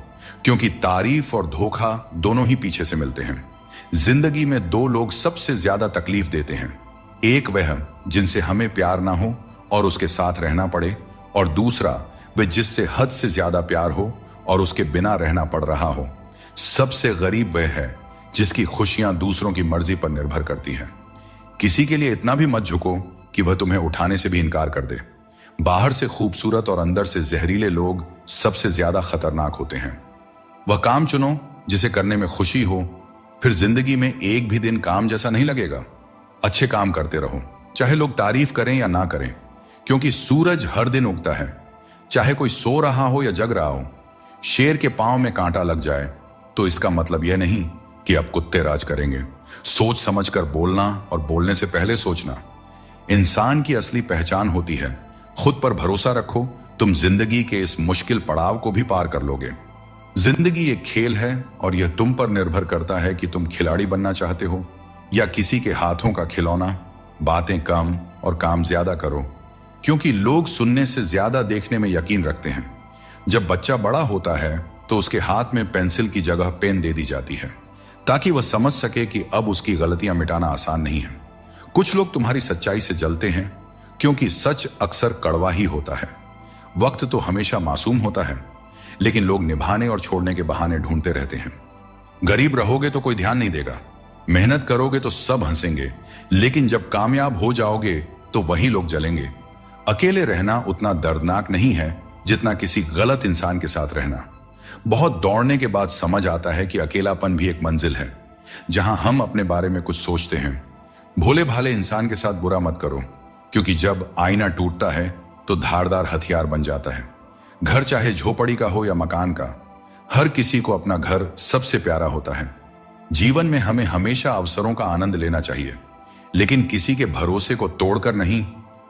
क्योंकि तारीफ और धोखा दोनों ही पीछे से मिलते हैं। जिंदगी में दो लोग सबसे ज्यादा तकलीफ देते हैं। एक वह जिनसे हमें प्यार ना हो और उसके साथ रहना पड़े, और दूसरा वह जिससे हद से ज्यादा प्यार हो और उसके बिना रहना पड़ रहा हो। सबसे गरीब वह है जिसकी खुशियां दूसरों की मर्जी पर निर्भर करती हैं। किसी के लिए इतना भी मत झुको कि वह तुम्हें उठाने से भी इनकार कर दे। बाहर से खूबसूरत और अंदर से जहरीले लोग सबसे ज्यादा खतरनाक होते हैं। वह काम चुनो जिसे करने में खुशी हो, फिर जिंदगी में एक भी दिन काम जैसा नहीं लगेगा। अच्छे काम करते रहो, चाहे लोग तारीफ करें या ना करें, क्योंकि सूरज हर दिन उगता है। चाहे कोई सो रहा हो या जग रहा हो, शेर के पांव में कांटा लग जाए तो इसका मतलब यह नहीं कि अब कुत्ते राज करेंगे। सोच समझकर बोलना और बोलने से पहले सोचना इंसान की असली पहचान होती है। खुद पर भरोसा रखो, तुम जिंदगी के इस मुश्किल पड़ाव को भी पार कर लोगे। जिंदगी एक खेल है और यह तुम पर निर्भर करता है कि तुम खिलाड़ी बनना चाहते हो या किसी के हाथों का खिलौना। बातें कम और काम ज्यादा करो, क्योंकि लोग सुनने से ज्यादा देखने में यकीन रखते हैं। जब बच्चा बड़ा होता है तो उसके हाथ में पेंसिल की जगह पेन दे दी जाती है ताकि वह समझ सके कि अब उसकी गलतियां मिटाना आसान नहीं है। कुछ लोग तुम्हारी सच्चाई से जलते हैं क्योंकि सच अक्सर कड़वा ही होता है। वक्त तो हमेशा मासूम होता है, लेकिन लोग निभाने और छोड़ने के बहाने ढूंढते रहते हैं। गरीब रहोगे तो कोई ध्यान नहीं देगा, मेहनत करोगे तो सब हंसेंगे, लेकिन जब कामयाब हो जाओगे तो वही लोग जलेंगे। अकेले रहना उतना दर्दनाक नहीं है जितना किसी गलत इंसान के साथ रहना। बहुत दौड़ने के बाद समझ आता है कि अकेलापन भी एक मंजिल है जहां हम अपने बारे में कुछ सोचते हैं। भोले भाले इंसान के साथ बुरा मत करो, क्योंकि जब आईना टूटता है तो धारदार हथियार बन जाता है। घर चाहे झोपड़ी का हो या मकान का, हर किसी को अपना घर सबसे प्यारा होता है। जीवन में हमें हमेशा अवसरों का आनंद लेना चाहिए, लेकिन किसी के भरोसे को तोड़कर नहीं।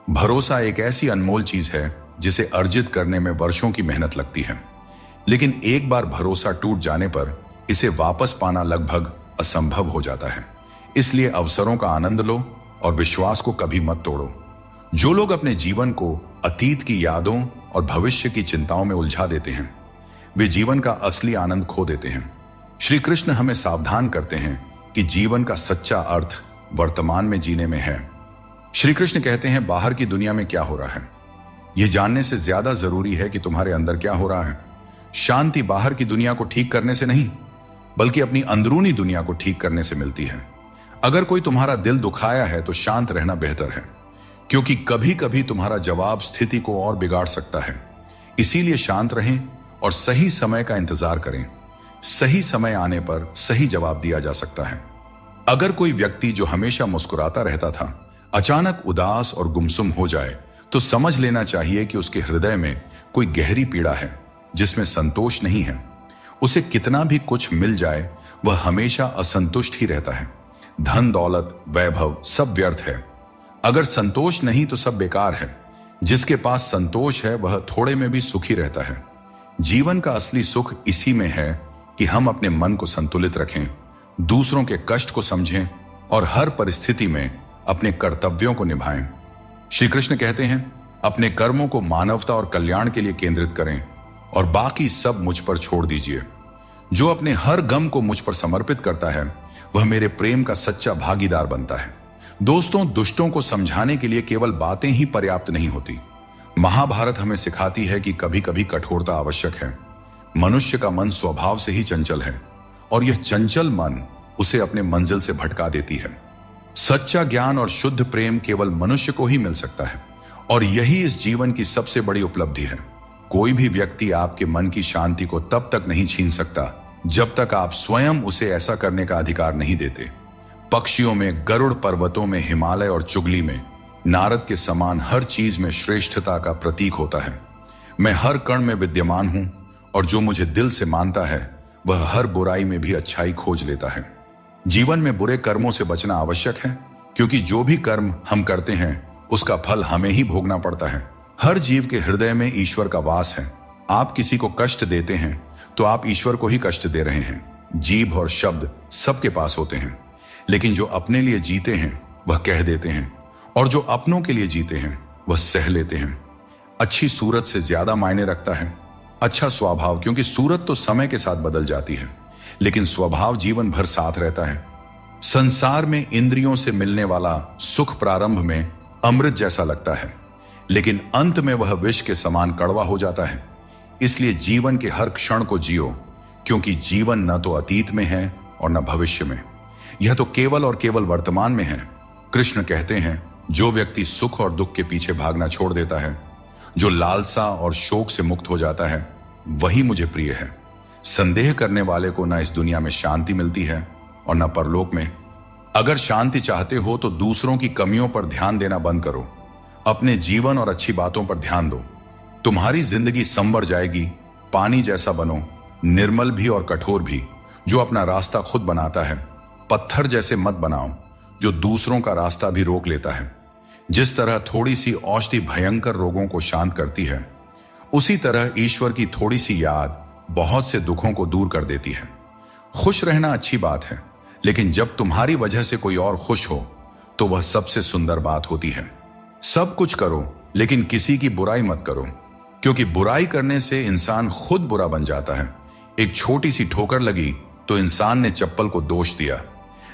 भरोसा एक ऐसी अनमोल चीज है जिसे अर्जित करने में वर्षों की मेहनत लगती है, लेकिन एक बार भरोसा टूट जाने पर इसे वापस पाना लगभग असंभव हो जाता है। इसलिए अवसरों का आनंद लो और विश्वास को कभी मत तोड़ो। जो लोग अपने जीवन को अतीत की यादों और भविष्य की चिंताओं में उलझा देते हैं, वे जीवन का असली आनंद खो देते हैं। श्री कृष्ण हमें सावधान करते हैं कि जीवन का सच्चा अर्थ वर्तमान में जीने में है। श्री कृष्ण कहते हैं, बाहर की दुनिया में क्या हो रहा है यह जानने से ज्यादा जरूरी है कि तुम्हारे अंदर क्या हो रहा है। शांति बाहर की दुनिया को ठीक करने से नहीं, बल्कि अपनी अंदरूनी दुनिया को ठीक करने से मिलती है। अगर कोई तुम्हारा दिल दुखाया है तो शांत रहना बेहतर है, क्योंकि कभी कभी तुम्हारा जवाब स्थिति को और बिगाड़ सकता है। इसीलिए शांत रहें और सही समय का इंतजार करें। सही समय आने पर सही जवाब दिया जा सकता है। अगर कोई व्यक्ति जो हमेशा मुस्कुराता रहता था अचानक उदास और गुमसुम हो जाए तो समझ लेना चाहिए कि उसके हृदय में कोई गहरी पीड़ा है जिसमें संतोष नहीं है। उसे कितना भी कुछ मिल जाए वह हमेशा असंतुष्ट ही रहता है। धन दौलत वैभव सब व्यर्थ है, अगर संतोष नहीं तो सब बेकार है। जिसके पास संतोष है वह थोड़े में भी सुखी रहता है। जीवन का असली सुख इसी में है कि हम अपने मन को संतुलित रखें, दूसरों के कष्ट को समझें और हर परिस्थिति में अपने कर्तव्यों को निभाएं। श्री कृष्ण कहते हैं, अपने कर्मों को मानवता और कल्याण के लिए केंद्रित करें और बाकी सब मुझ पर छोड़ दीजिए। जो अपने हर गम को मुझ पर समर्पित करता है वह मेरे प्रेम का सच्चा भागीदार बनता है। दोस्तों, दुष्टों को समझाने के लिए केवल बातें ही पर्याप्त नहीं होती। महाभारत हमें सिखाती है कि कभी कभी कठोरता आवश्यक है। मनुष्य का मन स्वभाव से ही चंचल है और यह चंचल मन उसे अपने मंजिल से भटका देती है। सच्चा ज्ञान और शुद्ध प्रेम केवल मनुष्य को ही मिल सकता है और यही इस जीवन की सबसे बड़ी उपलब्धि है। कोई भी व्यक्ति आपके मन की शांति को तब तक नहीं छीन सकता जब तक आप स्वयं उसे ऐसा करने का अधिकार नहीं देते। पक्षियों में गरुड़, पर्वतों में हिमालय और चुगली में नारद के समान हर चीज में श्रेष्ठता का प्रतीक होता है। मैं हर कण में विद्यमान हूं और जो मुझे दिल से मानता है वह हर बुराई में भी अच्छाई खोज लेता है। जीवन में बुरे कर्मों से बचना आवश्यक है, क्योंकि जो भी कर्म हम करते हैं उसका फल हमें ही भोगना पड़ता है। हर जीव के हृदय में ईश्वर का वास है। आप किसी को कष्ट देते हैं तो आप ईश्वर को ही कष्ट दे रहे हैं। जीभ और शब्द सबके पास होते हैं, लेकिन जो अपने लिए जीते हैं वह कह देते हैं और जो अपनों के लिए जीते हैं वह सह लेते हैं। अच्छी सूरत से ज्यादा मायने रखता है अच्छा स्वभाव, क्योंकि सूरत तो समय के साथ बदल जाती है लेकिन स्वभाव जीवन भर साथ रहता है। संसार में इंद्रियों से मिलने वाला सुख प्रारंभ में अमृत जैसा लगता है, लेकिन अंत में वह विष के समान कड़वा हो जाता है। इसलिए जीवन के हर क्षण को जियो, क्योंकि जीवन न तो अतीत में है और न भविष्य में, यह तो केवल और केवल वर्तमान में है। कृष्ण कहते हैं, जो व्यक्ति सुख और दुख के पीछे भागना छोड़ देता है, जो लालसा और शोक से मुक्त हो जाता है, वही मुझे प्रिय है। संदेह करने वाले को न इस दुनिया में शांति मिलती है और न परलोक में। अगर शांति चाहते हो तो दूसरों की कमियों पर ध्यान देना बंद करो, अपने जीवन और अच्छी बातों पर ध्यान दो। तुम्हारी जिंदगी संवर जाएगी, पानी जैसा बनो, निर्मल भी और कठोर भी, जो अपना रास्ता खुद बनाता है। पत्थर जैसे मत बनाओ, जो दूसरों का रास्ता भी रोक लेता है। जिस तरह थोड़ी सी औषधि भयंकर रोगों को शांत करती है, उसी तरह ईश्वर की थोड़ी सी याद बहुत से दुखों को दूर कर देती है। खुश रहना अच्छी बात है, लेकिन जब तुम्हारी वजह से कोई और खुश हो तो वह सबसे सुंदर बात होती है। सब कुछ करो, लेकिन किसी की बुराई मत करो, क्योंकि बुराई करने से इंसान खुद बुरा बन जाता है। एक छोटी सी ठोकर लगी तो इंसान ने चप्पल को दोष दिया,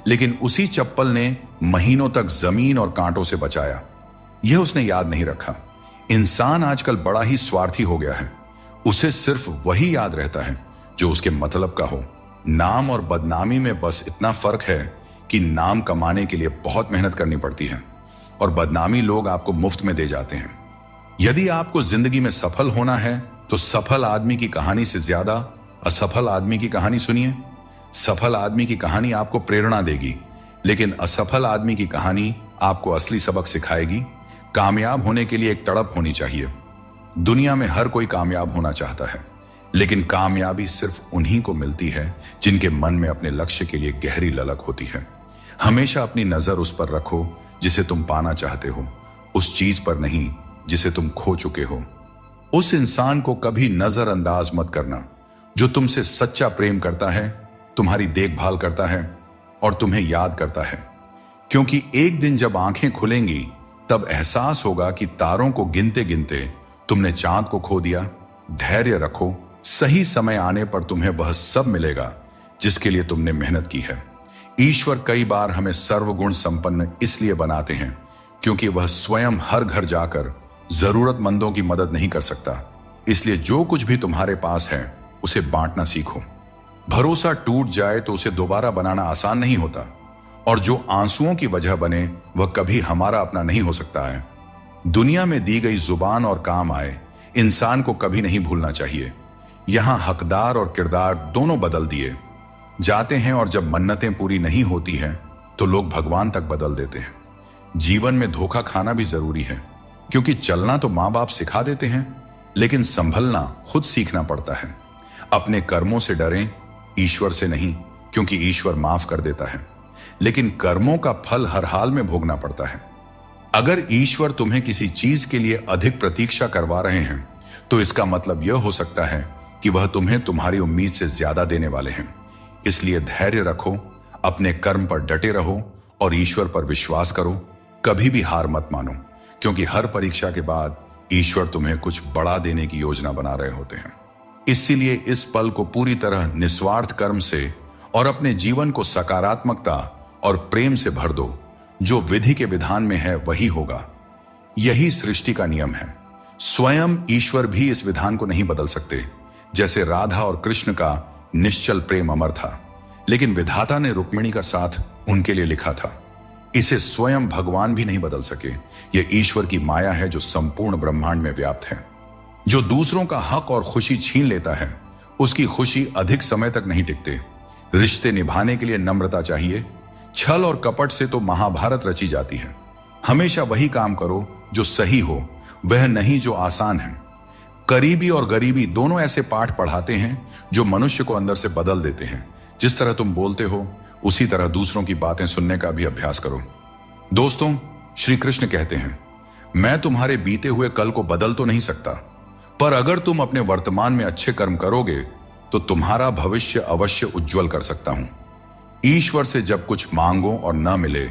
लेकिन उसी चप्पल ने महीनों तक जमीन और कांटों से बचाया। यह उसने याद नहीं रखा। इंसान आजकल बड़ा ही स्वार्थी हो गया है। उसे सिर्फ वही याद रहता है जो उसके मतलब का हो। नाम और बदनामी में बस इतना फर्क है कि नाम कमाने के लिए बहुत मेहनत करनी पड़ती है और बदनामी लोग आपको मुफ्त में दे जाते हैं। यदि आपको जिंदगी में सफल होना है तो सफल आदमी की कहानी से ज्यादा असफल आदमी की कहानी सुनिए। सफल आदमी की कहानी आपको प्रेरणा देगी, लेकिन असफल आदमी की कहानी आपको असली सबक सिखाएगी। कामयाब होने के लिए एक तड़प होनी चाहिए। दुनिया में हर कोई कामयाब होना चाहता है, लेकिन कामयाबी सिर्फ उन्हीं को मिलती है जिनके मन में अपने लक्ष्य के लिए गहरी ललक होती है। हमेशा अपनी नजर उस पर रखो जिसे तुम पाना चाहते हो, उस चीज पर नहीं जिसे तुम खो चुके हो। उस इंसान को कभी नजरअंदाज मत करना जो तुमसे सच्चा प्रेम करता है, तुम्हारी देखभाल करता है और तुम्हें याद करता है। क्योंकि एक दिन जब आंखें खुलेंगी तब एहसास होगा कि तारों को गिनते गिनते तुमने चांद को खो दिया। धैर्य रखो, सही समय आने पर तुम्हें वह सब मिलेगा जिसके लिए तुमने मेहनत की है। ईश्वर कई बार हमें सर्वगुण संपन्न इसलिए बनाते हैं क्योंकि वह स्वयं हर घर जाकर जरूरतमंदों की मदद नहीं कर सकता। इसलिए जो कुछ भी तुम्हारे पास है उसे बांटना सीखो। भरोसा टूट जाए तो उसे दोबारा बनाना आसान नहीं होता, और जो आंसुओं की वजह बने वह कभी हमारा अपना नहीं हो सकता है। दुनिया में दी गई जुबान और काम आए इंसान को कभी नहीं भूलना चाहिए। यहां हकदार और किरदार दोनों बदल दिए जाते हैं, और जब मन्नतें पूरी नहीं होती हैं तो लोग भगवान तक बदल देते हैं। जीवन में धोखा खाना भी जरूरी है, क्योंकि चलना तो मां बाप सिखा देते हैं, लेकिन संभलना खुद सीखना पड़ता है। अपने कर्मों से डरें, ईश्वर से नहीं, क्योंकि ईश्वर माफ कर देता है, लेकिन कर्मों का फल हर हाल में भोगना पड़ता है। अगर ईश्वर तुम्हें किसी चीज के लिए अधिक प्रतीक्षा करवा रहे हैं तो इसका मतलब यह हो सकता है कि वह तुम्हें तुम्हारी उम्मीद से ज्यादा देने वाले हैं। इसलिए धैर्य रखो, अपने कर्म पर डटे रहो और ईश्वर पर विश्वास करो। कभी भी हार मत मानो, क्योंकि हर परीक्षा के बाद ईश्वर तुम्हें कुछ बड़ा देने की योजना बना रहे होते हैं। इसीलिए इस पल को पूरी तरह निस्वार्थ कर्म से और अपने जीवन को सकारात्मकता और प्रेम से भर दो। जो विधि के विधान में है वही होगा। यही सृष्टि का नियम है। स्वयं ईश्वर भी इस विधान को नहीं बदल सकते। जैसे राधा और कृष्ण का निश्चल प्रेम अमर था, लेकिन विधाता ने रुक्मिणी का साथ उनके लिए लिखा था। इसे स्वयं भगवान भी नहीं बदल सके। यह ईश्वर की माया है जो संपूर्ण ब्रह्मांड में व्याप्त है। जो दूसरों का हक और खुशी छीन लेता है उसकी खुशी अधिक समय तक नहीं टिकते। रिश्ते निभाने के लिए नम्रता चाहिए। छल और कपट से तो महाभारत रची जाती है। हमेशा वही काम करो जो सही हो, वह नहीं जो आसान है। करीबी और गरीबी दोनों ऐसे पाठ पढ़ाते हैं जो मनुष्य को अंदर से बदल देते हैं। जिस तरह तुम बोलते हो उसी तरह दूसरों की बातें सुनने का भी अभ्यास करो। दोस्तों, श्री कृष्ण कहते हैं, मैं तुम्हारे बीते हुए कल को बदल तो नहीं सकता, पर अगर तुम अपने वर्तमान में अच्छे कर्म करोगे तो तुम्हारा भविष्य अवश्य उज्जवल कर सकता हूं। ईश्वर से जब कुछ मांगो और न मिले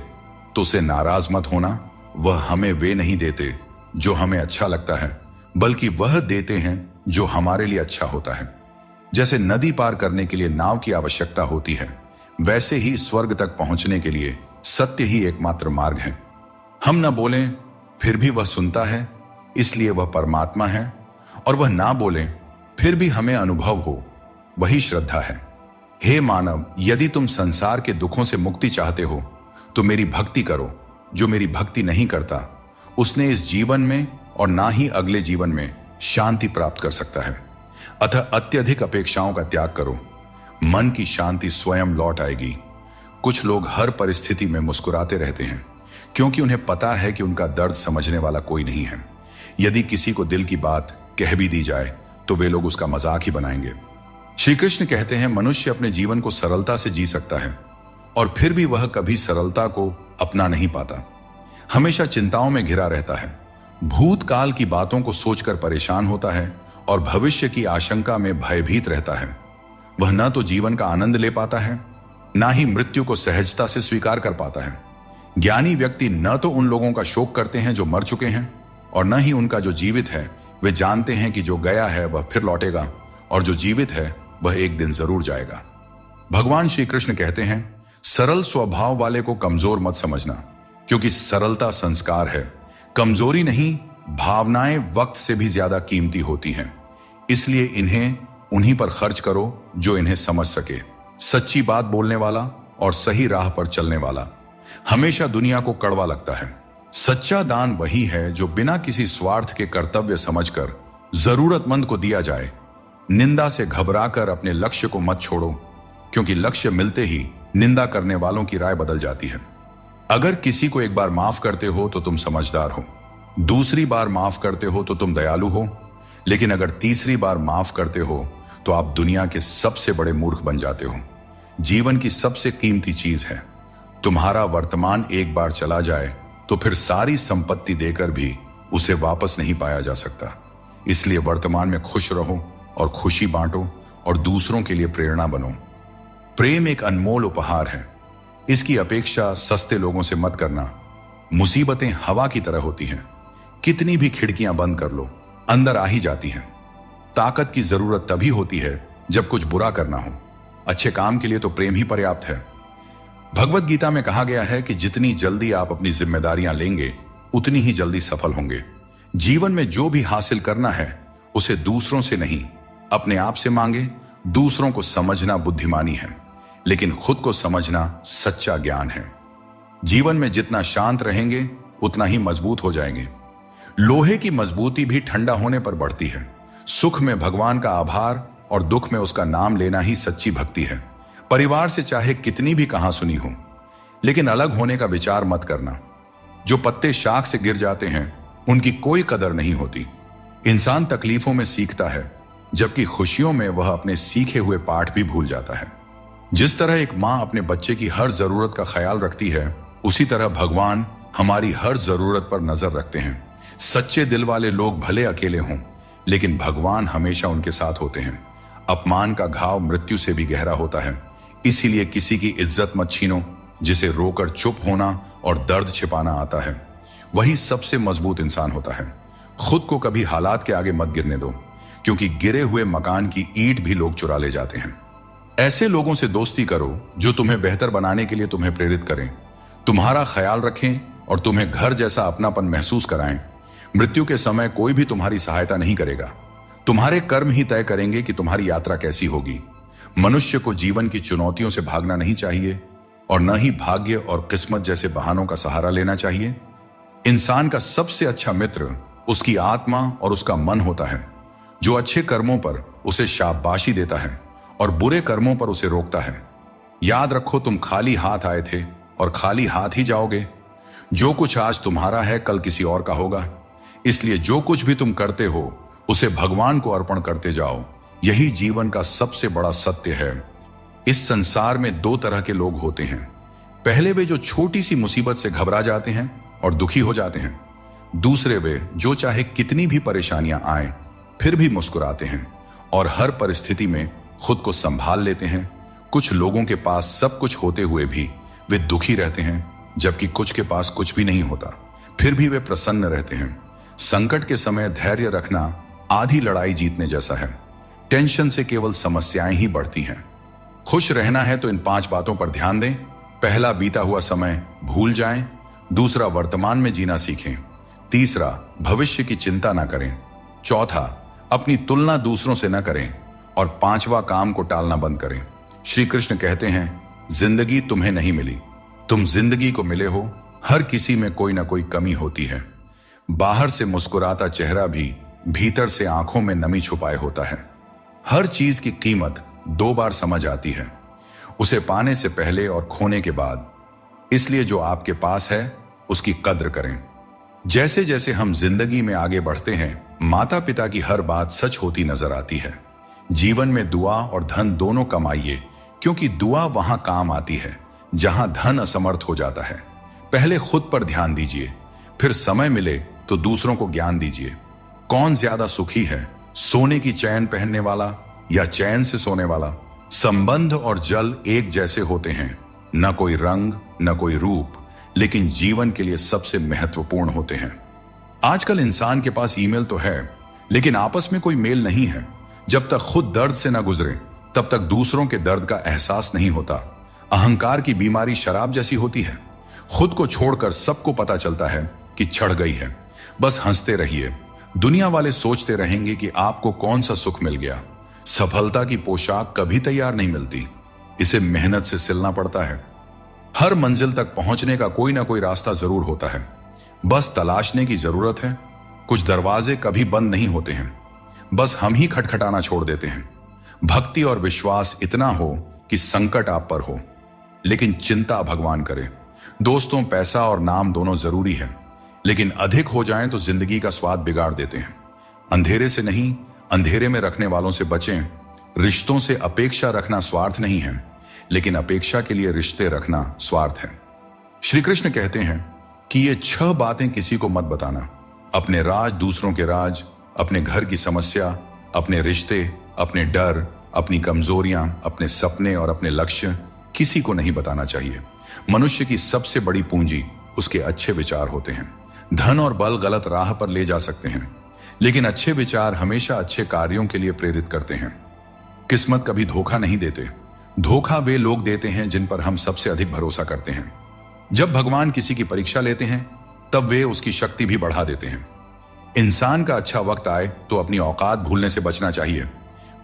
तो उसे नाराज मत होना। वह हमें वे नहीं देते जो हमें अच्छा लगता है, बल्कि वह देते हैं जो हमारे लिए अच्छा होता है। जैसे नदी पार करने के लिए नाव की आवश्यकता होती है, वैसे ही स्वर्ग तक पहुंचने के लिए सत्य ही एकमात्र मार्ग है। हम न बोलें फिर भी वह सुनता है, इसलिए वह परमात्मा है, और वह ना बोलें फिर भी हमें अनुभव हो, वही श्रद्धा है। हे मानव, यदि तुम संसार के दुखों से मुक्ति चाहते हो तो मेरी भक्ति करो। जो मेरी भक्ति नहीं करता उसने इस जीवन में और ना ही अगले जीवन में शांति प्राप्त कर सकता है। अतः अत्यधिक अपेक्षाओं का त्याग करो। मन की शांति स्वयं लौट आएगी। कुछ लोग हर परिस्थिति में मुस्कुराते रहते हैं क्योंकि उन्हें पता है कि उनका दर्द समझने वाला कोई नहीं है। यदि किसी को दिल की बात कह भी दी जाए तो वे लोग उसका मजाक ही बनाएंगे। श्री कृष्ण कहते हैं मनुष्य अपने जीवन को सरलता से जी सकता है और फिर भी वह कभी सरलता को अपना नहीं पाता। हमेशा चिंताओं में घिरा रहता है, भूतकाल की बातों को सोचकर परेशान होता है और भविष्य की आशंका में भयभीत रहता है। वह न तो जीवन का आनंद ले पाता है, ना ही मृत्यु को सहजता से स्वीकार कर पाता है। ज्ञानी व्यक्ति न तो उन लोगों का शोक करते हैं जो मर चुके हैं, और न ही उनका जो जीवित है। वे जानते हैं कि जो गया है वह फिर लौटेगा और जो जीवित है वह एक दिन जरूर जाएगा। भगवान श्री कृष्ण कहते हैं सरल स्वभाव वाले को कमजोर मत समझना, क्योंकि सरलता संस्कार है। कमजोरी नहीं, भावनाएं वक्त से भी ज्यादा कीमती होती हैं। इसलिए इन्हें उन्हीं पर खर्च करो जो इन्हें समझ सके। सच्ची बात बोलने वाला और सही राह पर चलने वाला हमेशा दुनिया को कड़वा लगता है। सच्चा दान वही है जो बिना किसी स्वार्थ के कर्तव्य समझकर जरूरतमंद को दिया जाए। निंदा से घबराकर अपने लक्ष्य को मत छोड़ो, क्योंकि लक्ष्य मिलते ही निंदा करने वालों की राय बदल जाती है। अगर किसी को एक बार माफ करते हो तो तुम समझदार हो, दूसरी बार माफ करते हो तो तुम दयालु हो, लेकिन अगर तीसरी बार माफ करते हो तो आप दुनिया के सबसे बड़े मूर्ख बन जाते हो। जीवन की सबसे कीमती चीज है तुम्हारा वर्तमान। एक बार चला जाए तो फिर सारी संपत्ति देकर भी उसे वापस नहीं पाया जा सकता। इसलिए वर्तमान में खुश रहो और खुशी बांटो और दूसरों के लिए प्रेरणा बनो। प्रेम एक अनमोल उपहार है, इसकी अपेक्षा सस्ते लोगों से मत करना। मुसीबतें हवा की तरह होती हैं, कितनी भी खिड़कियां बंद कर लो अंदर आ ही जाती हैं। ताकत की जरूरत तभी होती है जब कुछ बुरा करना हो। अच्छे काम के लिए तो प्रेम ही पर्याप्त है। भगवत गीता में कहा गया है कि जितनी जल्दी आप अपनी जिम्मेदारियां लेंगे उतनी ही जल्दी सफल होंगे। जीवन में जो भी हासिल करना है उसे दूसरों से नहीं, अपने आप से मांगे। दूसरों को समझना बुद्धिमानी है, लेकिन खुद को समझना सच्चा ज्ञान है। जीवन में जितना शांत रहेंगे उतना ही मजबूत हो जाएंगे। लोहे की मजबूती भी ठंडा होने पर बढ़ती है। सुख में भगवान का आभार और दुख में उसका नाम लेना ही सच्ची भक्ति है। परिवार से चाहे कितनी भी कहां सुनी हो, लेकिन अलग होने का विचार मत करना। जो पत्ते शाख से गिर जाते हैं उनकी कोई कदर नहीं होती। इंसान तकलीफों में सीखता है, जबकि खुशियों में वह अपने सीखे हुए पाठ भी भूल जाता है। जिस तरह एक मां अपने बच्चे की हर जरूरत का ख्याल रखती है, उसी तरह भगवान हमारी हर जरूरत पर नजर रखते हैं। सच्चे दिल वाले लोग भले अकेले हों, लेकिन भगवान हमेशा उनके साथ होते हैं। अपमान का घाव मृत्यु से भी गहरा होता है, इसीलिए किसी की इज्जत मत छीनो। जिसे रोकर चुप होना और दर्द छिपाना आता है, वही सबसे मजबूत इंसान होता है। खुद को कभी हालात के आगे मत गिरने दो, क्योंकि गिरे हुए मकान की ईंट भी लोग चुरा ले जाते हैं। ऐसे लोगों से दोस्ती करो जो तुम्हें बेहतर बनाने के लिए तुम्हें प्रेरित करें, तुम्हारा ख्याल रखें और तुम्हें घर जैसा अपनापन महसूस कराएं। मृत्यु के समय कोई भी तुम्हारी सहायता नहीं करेगा। तुम्हारे कर्म ही तय करेंगे कि तुम्हारी यात्रा कैसी होगी। मनुष्य को जीवन की चुनौतियों से भागना नहीं चाहिए और न ही भाग्य और किस्मत जैसे बहानों का सहारा लेना चाहिए। इंसान का सबसे अच्छा मित्र उसकी आत्मा और उसका मन होता है, जो अच्छे कर्मों पर उसे शाबाशी देता है और बुरे कर्मों पर उसे रोकता है। याद रखो, तुम खाली हाथ आए थे और खाली हाथ ही जाओगे। जो कुछ आज तुम्हारा है कल किसी और का होगा। इसलिए जो कुछ भी तुम करते हो उसे भगवान को अर्पण करते जाओ। यही जीवन का सबसे बड़ा सत्य है। इस संसार में दो तरह के लोग होते हैं। पहले वे जो छोटी सी मुसीबत से घबरा जाते हैं और दुखी हो जाते हैं। दूसरे वे जो चाहे कितनी भी परेशानियां आए फिर भी मुस्कुराते हैं और हर परिस्थिति में खुद को संभाल लेते हैं। कुछ लोगों के पास सब कुछ होते हुए भी वे दुखी रहते हैं, जबकि कुछ के पास कुछ भी नहीं होता, फिर भी वे प्रसन्न रहते हैं। संकट के समय धैर्य रखना आधी लड़ाई जीतने जैसा है। टेंशन से केवल समस्याएं ही बढ़ती हैं। खुश रहना है तो इन 5 बातों पर ध्यान दें। पहला, बीता हुआ समय भूल जाएं। दूसरा, वर्तमान में जीना सीखें। तीसरा, भविष्य की चिंता ना करें। चौथा, अपनी तुलना दूसरों से न करें। और 5वां, काम को टालना बंद करें। श्री कृष्ण कहते हैं, जिंदगी तुम्हें नहीं मिली, तुम जिंदगी को मिले हो। हर किसी में कोई ना कोई कमी होती है। बाहर से मुस्कुराता चेहरा भी भीतर से आंखों में नमी छुपाए होता है। हर चीज की कीमत 2 बार समझ आती है, उसे पाने से पहले और खोने के बाद। इसलिए जो आपके पास है उसकी कद्र करें। जैसे जैसे हम जिंदगी में आगे बढ़ते हैं, माता पिता की हर बात सच होती नजर आती है। जीवन में दुआ और धन दोनों कमाइए, क्योंकि दुआ वहां काम आती है जहां धन असमर्थ हो जाता है। पहले खुद पर ध्यान दीजिए, फिर समय मिले तो दूसरों को ज्ञान दीजिए। कौन ज्यादा सुखी है, सोने की चैन पहनने वाला या चैन से सोने वाला? संबंध और जल एक जैसे होते हैं, न कोई रंग न कोई रूप, लेकिन जीवन के लिए सबसे महत्वपूर्ण होते हैं। आजकल इंसान के पास ईमेल तो है, लेकिन आपस में कोई मेल नहीं है। जब तक खुद दर्द से न गुजरे तब तक दूसरों के दर्द का एहसास नहीं होता। अहंकार की बीमारी शराब जैसी होती है। खुद को छोड़कर सबको पता चलता है कि चढ़ गई है। बस हंसते रहिए, दुनिया वाले सोचते रहेंगे कि आपको कौन सा सुख मिल गया। सफलता की पोशाक कभी तैयार नहीं मिलती, इसे मेहनत से सिलना पड़ता है। हर मंजिल तक पहुंचने का कोई ना कोई रास्ता जरूर होता है, बस तलाशने की जरूरत है। कुछ दरवाजे कभी बंद नहीं होते हैं, बस हम ही खटखटाना छोड़ देते हैं। भक्ति और विश्वास इतना हो कि संकट आप पर हो, लेकिन चिंता भगवान करे। दोस्तों, पैसा और नाम दोनों जरूरी है, लेकिन अधिक हो जाएं तो जिंदगी का स्वाद बिगाड़ देते हैं। अंधेरे से नहीं, अंधेरे में रखने वालों से बचें। रिश्तों से अपेक्षा रखना स्वार्थ नहीं है, लेकिन अपेक्षा के लिए रिश्ते रखना स्वार्थ है। श्री कृष्ण कहते हैं कि ये 6 बातें किसी को मत बताना। अपने राज, दूसरों के राज, अपने घर की समस्या, अपने रिश्ते, अपने डर, अपनी कमजोरियां, अपने सपने और अपने लक्ष्य किसी को नहीं बताना चाहिए। मनुष्य की सबसे बड़ी पूंजी उसके अच्छे विचार होते हैं। धन और बल गलत राह पर ले जा सकते हैं, लेकिन अच्छे विचार हमेशा अच्छे कार्यों के लिए प्रेरित करते हैं। किस्मत कभी धोखा नहीं देते। धोखा वे लोग देते हैं जिन पर हम सबसे अधिक भरोसा करते हैं। जब भगवान किसी की परीक्षा लेते हैं, तब वे उसकी शक्ति भी बढ़ा देते हैं। इंसान का अच्छा वक्त आए तो अपनी औकात भूलने से बचना चाहिए।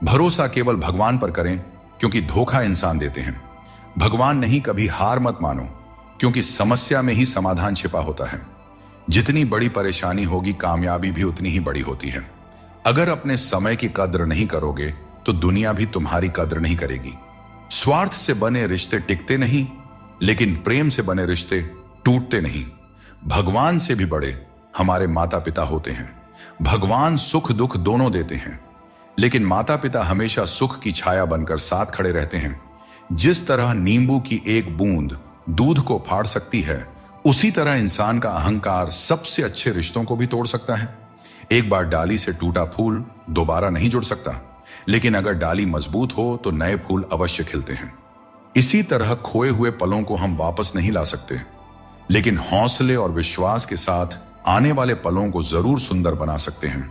भरोसा केवल भगवान पर करें, क्योंकि धोखा इंसान देते हैं। भगवान नहीं, कभी हार मत मानो, क्योंकि समस्या में ही समाधान छिपा होता है। जितनी बड़ी परेशानी होगी, कामयाबी भी उतनी ही बड़ी होती है। अगर अपने समय की कद्र नहीं करोगे तो दुनिया भी तुम्हारी कद्र नहीं करेगी। स्वार्थ से बने रिश्ते टिकते नहीं, लेकिन प्रेम से बने रिश्ते टूटते नहीं। भगवान से भी बड़े हमारे माता पिता होते हैं। भगवान सुख दुख दोनों देते हैं, लेकिन माता पिता हमेशा सुख की छाया बनकर साथ खड़े रहते हैं। जिस तरह नींबू की एक बूंद दूध को फाड़ सकती है, उसी तरह इंसान का अहंकार सबसे अच्छे रिश्तों को भी तोड़ सकता है। एक बार डाली से टूटा फूल दोबारा नहीं जुड़ सकता, लेकिन अगर डाली मजबूत हो तो नए फूल अवश्य खिलते हैं। इसी तरह खोए हुए पलों को हम वापस नहीं ला सकते, लेकिन हौसले और विश्वास के साथ आने वाले पलों को जरूर सुंदर बना सकते हैं।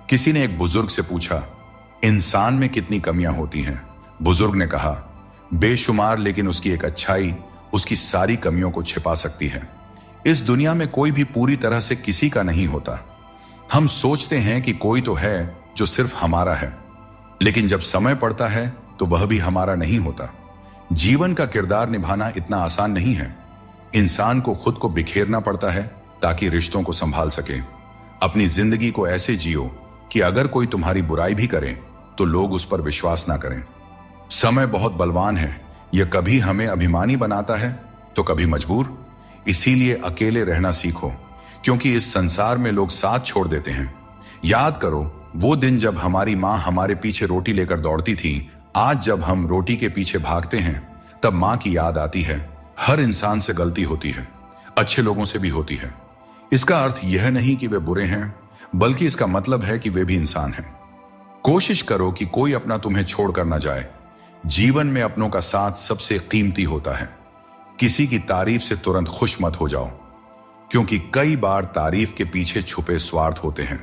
किसी ने एक बुजुर्ग से पूछा, इंसान में कितनी कमियां होती हैं? बुजुर्ग ने कहा, बेशुमार, लेकिन उसकी एक अच्छाई उसकी सारी कमियों को छिपा सकती है। इस दुनिया में कोई भी पूरी तरह से किसी का नहीं होता। हम सोचते हैं कि कोई तो है जो सिर्फ हमारा है, लेकिन जब समय पड़ता है तो वह भी हमारा नहीं होता। जीवन का किरदार निभाना इतना आसान नहीं है। इंसान को खुद को बिखेरना पड़ता है ताकि रिश्तों को संभाल सके। अपनी जिंदगी को ऐसे जियो कि अगर कोई तुम्हारी बुराई भी करे तो लोग उस पर विश्वास ना करें। समय बहुत बलवान है, यह कभी हमें अभिमानी बनाता है तो कभी मजबूर। इसीलिए अकेले रहना सीखो, क्योंकि इस संसार में लोग साथ छोड़ देते हैं। याद करो वो दिन जब हमारी माँ हमारे पीछे रोटी लेकर दौड़ती थी। आज जब हम रोटी के पीछे भागते हैं तब माँ की याद आती है। हर इंसान से गलती होती है, अच्छे लोगों से भी होती है। इसका अर्थ यह नहीं कि वे बुरे हैं, बल्कि इसका मतलब है कि वे भी इंसान हैं। कोशिश करो कि कोई अपना तुम्हें छोड़कर ना जाए। जीवन में अपनों का साथ सबसे कीमती होता है। किसी की तारीफ से तुरंत खुश मत हो जाओ, क्योंकि कई बार तारीफ के पीछे छुपे स्वार्थ होते हैं।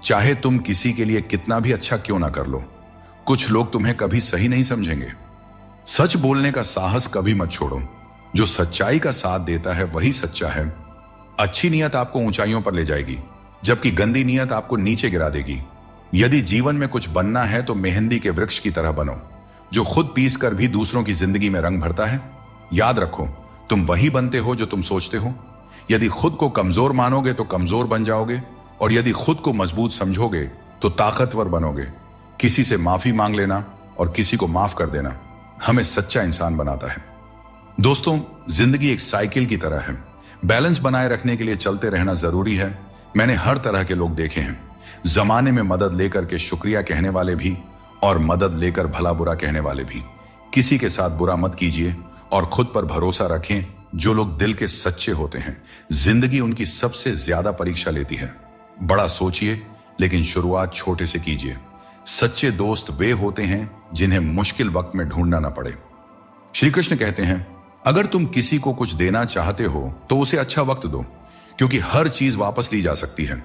चाहे तुम किसी के लिए कितना भी अच्छा क्यों ना कर लो, कुछ लोग तुम्हें कभी सही नहीं समझेंगे। सच बोलने का साहस कभी मत छोड़ो। जो सच्चाई का साथ देता है वही सच्चा है। अच्छी नीयत आपको ऊंचाइयों पर ले जाएगी, जबकि गंदी नीयत आपको नीचे गिरा देगी। यदि जीवन में कुछ बनना है तो मेहंदी के वृक्ष की तरह बनो, जो खुद पीस कर भी दूसरों की जिंदगी में रंग भरता है। याद रखो, तुम वही बनते हो जो तुम सोचते हो। यदि खुद को कमजोर मानोगे तो कमजोर बन जाओगे, और यदि खुद को मजबूत समझोगे तो ताकतवर बनोगे। किसी से माफी मांग लेना और किसी को माफ कर देना हमें सच्चा इंसान बनाता है। दोस्तों, जिंदगी एक साइकिल की तरह है। बैलेंस बनाए रखने के लिए चलते रहना जरूरी है। मैंने हर तरह के लोग देखे हैं। जमाने में मदद लेकर के शुक्रिया कहने वाले भी और मदद लेकर भला बुरा कहने वाले भी। किसी के साथ बुरा मत कीजिए और खुद पर भरोसा रखें। जो लोग दिल के सच्चे होते हैं, जिंदगी उनकी सबसे ज्यादा परीक्षा लेती है। बड़ा सोचिए, लेकिन शुरुआत छोटे से कीजिए। सच्चे दोस्त वे होते हैं जिन्हें मुश्किल वक्त में ढूंढना ना पड़े। श्री कृष्ण कहते हैं, अगर तुम किसी को कुछ देना चाहते हो तो उसे अच्छा वक्त दो, क्योंकि हर चीज वापस ली जा सकती है,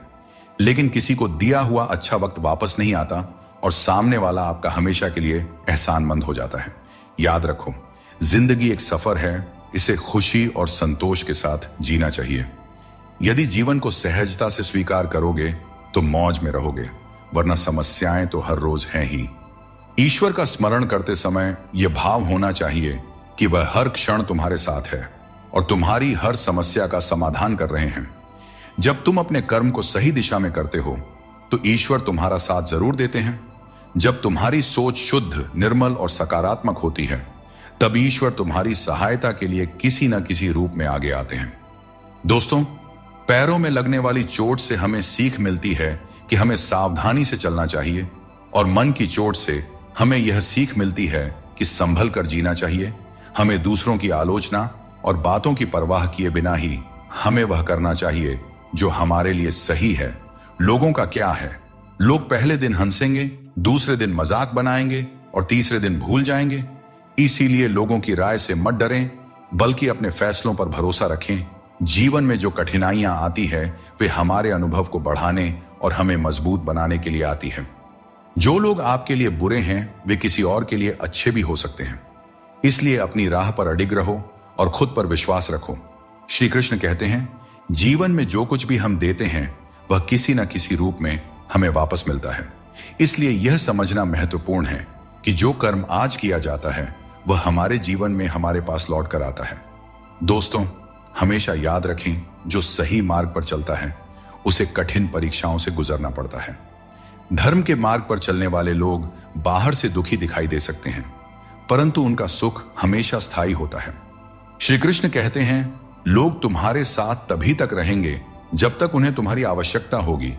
लेकिन किसी को दिया हुआ अच्छा वक्त वापस नहीं आता और सामने वाला आपका हमेशा के लिए एहसानमंद हो जाता है। याद रखो, जिंदगी एक सफर है, इसे खुशी और संतोष के साथ जीना चाहिए। यदि जीवन को सहजता से स्वीकार करोगे तो मौज में रहोगे, वरना समस्याएं तो हर रोज हैं ही। ईश्वर का स्मरण करते समय यह भाव होना चाहिए कि वह हर क्षण तुम्हारे साथ है और तुम्हारी हर समस्या का समाधान कर रहे हैं। जब तुम अपने कर्म को सही दिशा में करते हो तो ईश्वर तुम्हारा साथ जरूर देते हैं। जब तुम्हारी सोच शुद्ध, निर्मल और सकारात्मक होती है, तब ईश्वर तुम्हारी सहायता के लिए किसी न किसी रूप में आगे आते हैं। दोस्तों, पैरों में लगने वाली चोट से हमें सीख मिलती है कि हमें सावधानी से चलना चाहिए, और मन की चोट से हमें यह सीख मिलती है कि संभल कर जीना चाहिए। हमें दूसरों की आलोचना और बातों की परवाह किए बिना ही हमें वह करना चाहिए जो हमारे लिए सही है। लोगों का क्या है, लोग पहले दिन हंसेंगे, दूसरे दिन मजाक बनाएंगे और तीसरे दिन भूल जाएंगे। इसीलिए लोगों की राय से मत डरें, बल्कि अपने फैसलों पर भरोसा रखें। जीवन में जो कठिनाइयां आती है वे हमारे अनुभव को बढ़ाने और हमें मजबूत बनाने के लिए आती है। जो लोग आपके लिए बुरे हैं वे किसी और के लिए अच्छे भी हो सकते हैं। इसलिए अपनी राह पर अडिग रहो और खुद पर विश्वास रखो। श्री कृष्ण कहते हैं, जीवन में जो कुछ भी हम देते हैं वह किसी न किसी रूप में हमें वापस मिलता है। इसलिए यह समझना महत्वपूर्ण है कि जो कर्म आज किया जाता है वह हमारे जीवन में हमारे पास लौट कर आता है। दोस्तों, हमेशा याद रखें, जो सही मार्ग पर चलता है उसे कठिन परीक्षाओं से गुजरना पड़ता है। धर्म के मार्ग पर चलने वाले लोग बाहर से दुखी दिखाई दे सकते हैं, परंतु उनका सुख हमेशा स्थायी होता है। श्री कृष्ण कहते हैं, लोग तुम्हारे साथ तभी तक रहेंगे जब तक उन्हें तुम्हारी आवश्यकता होगी,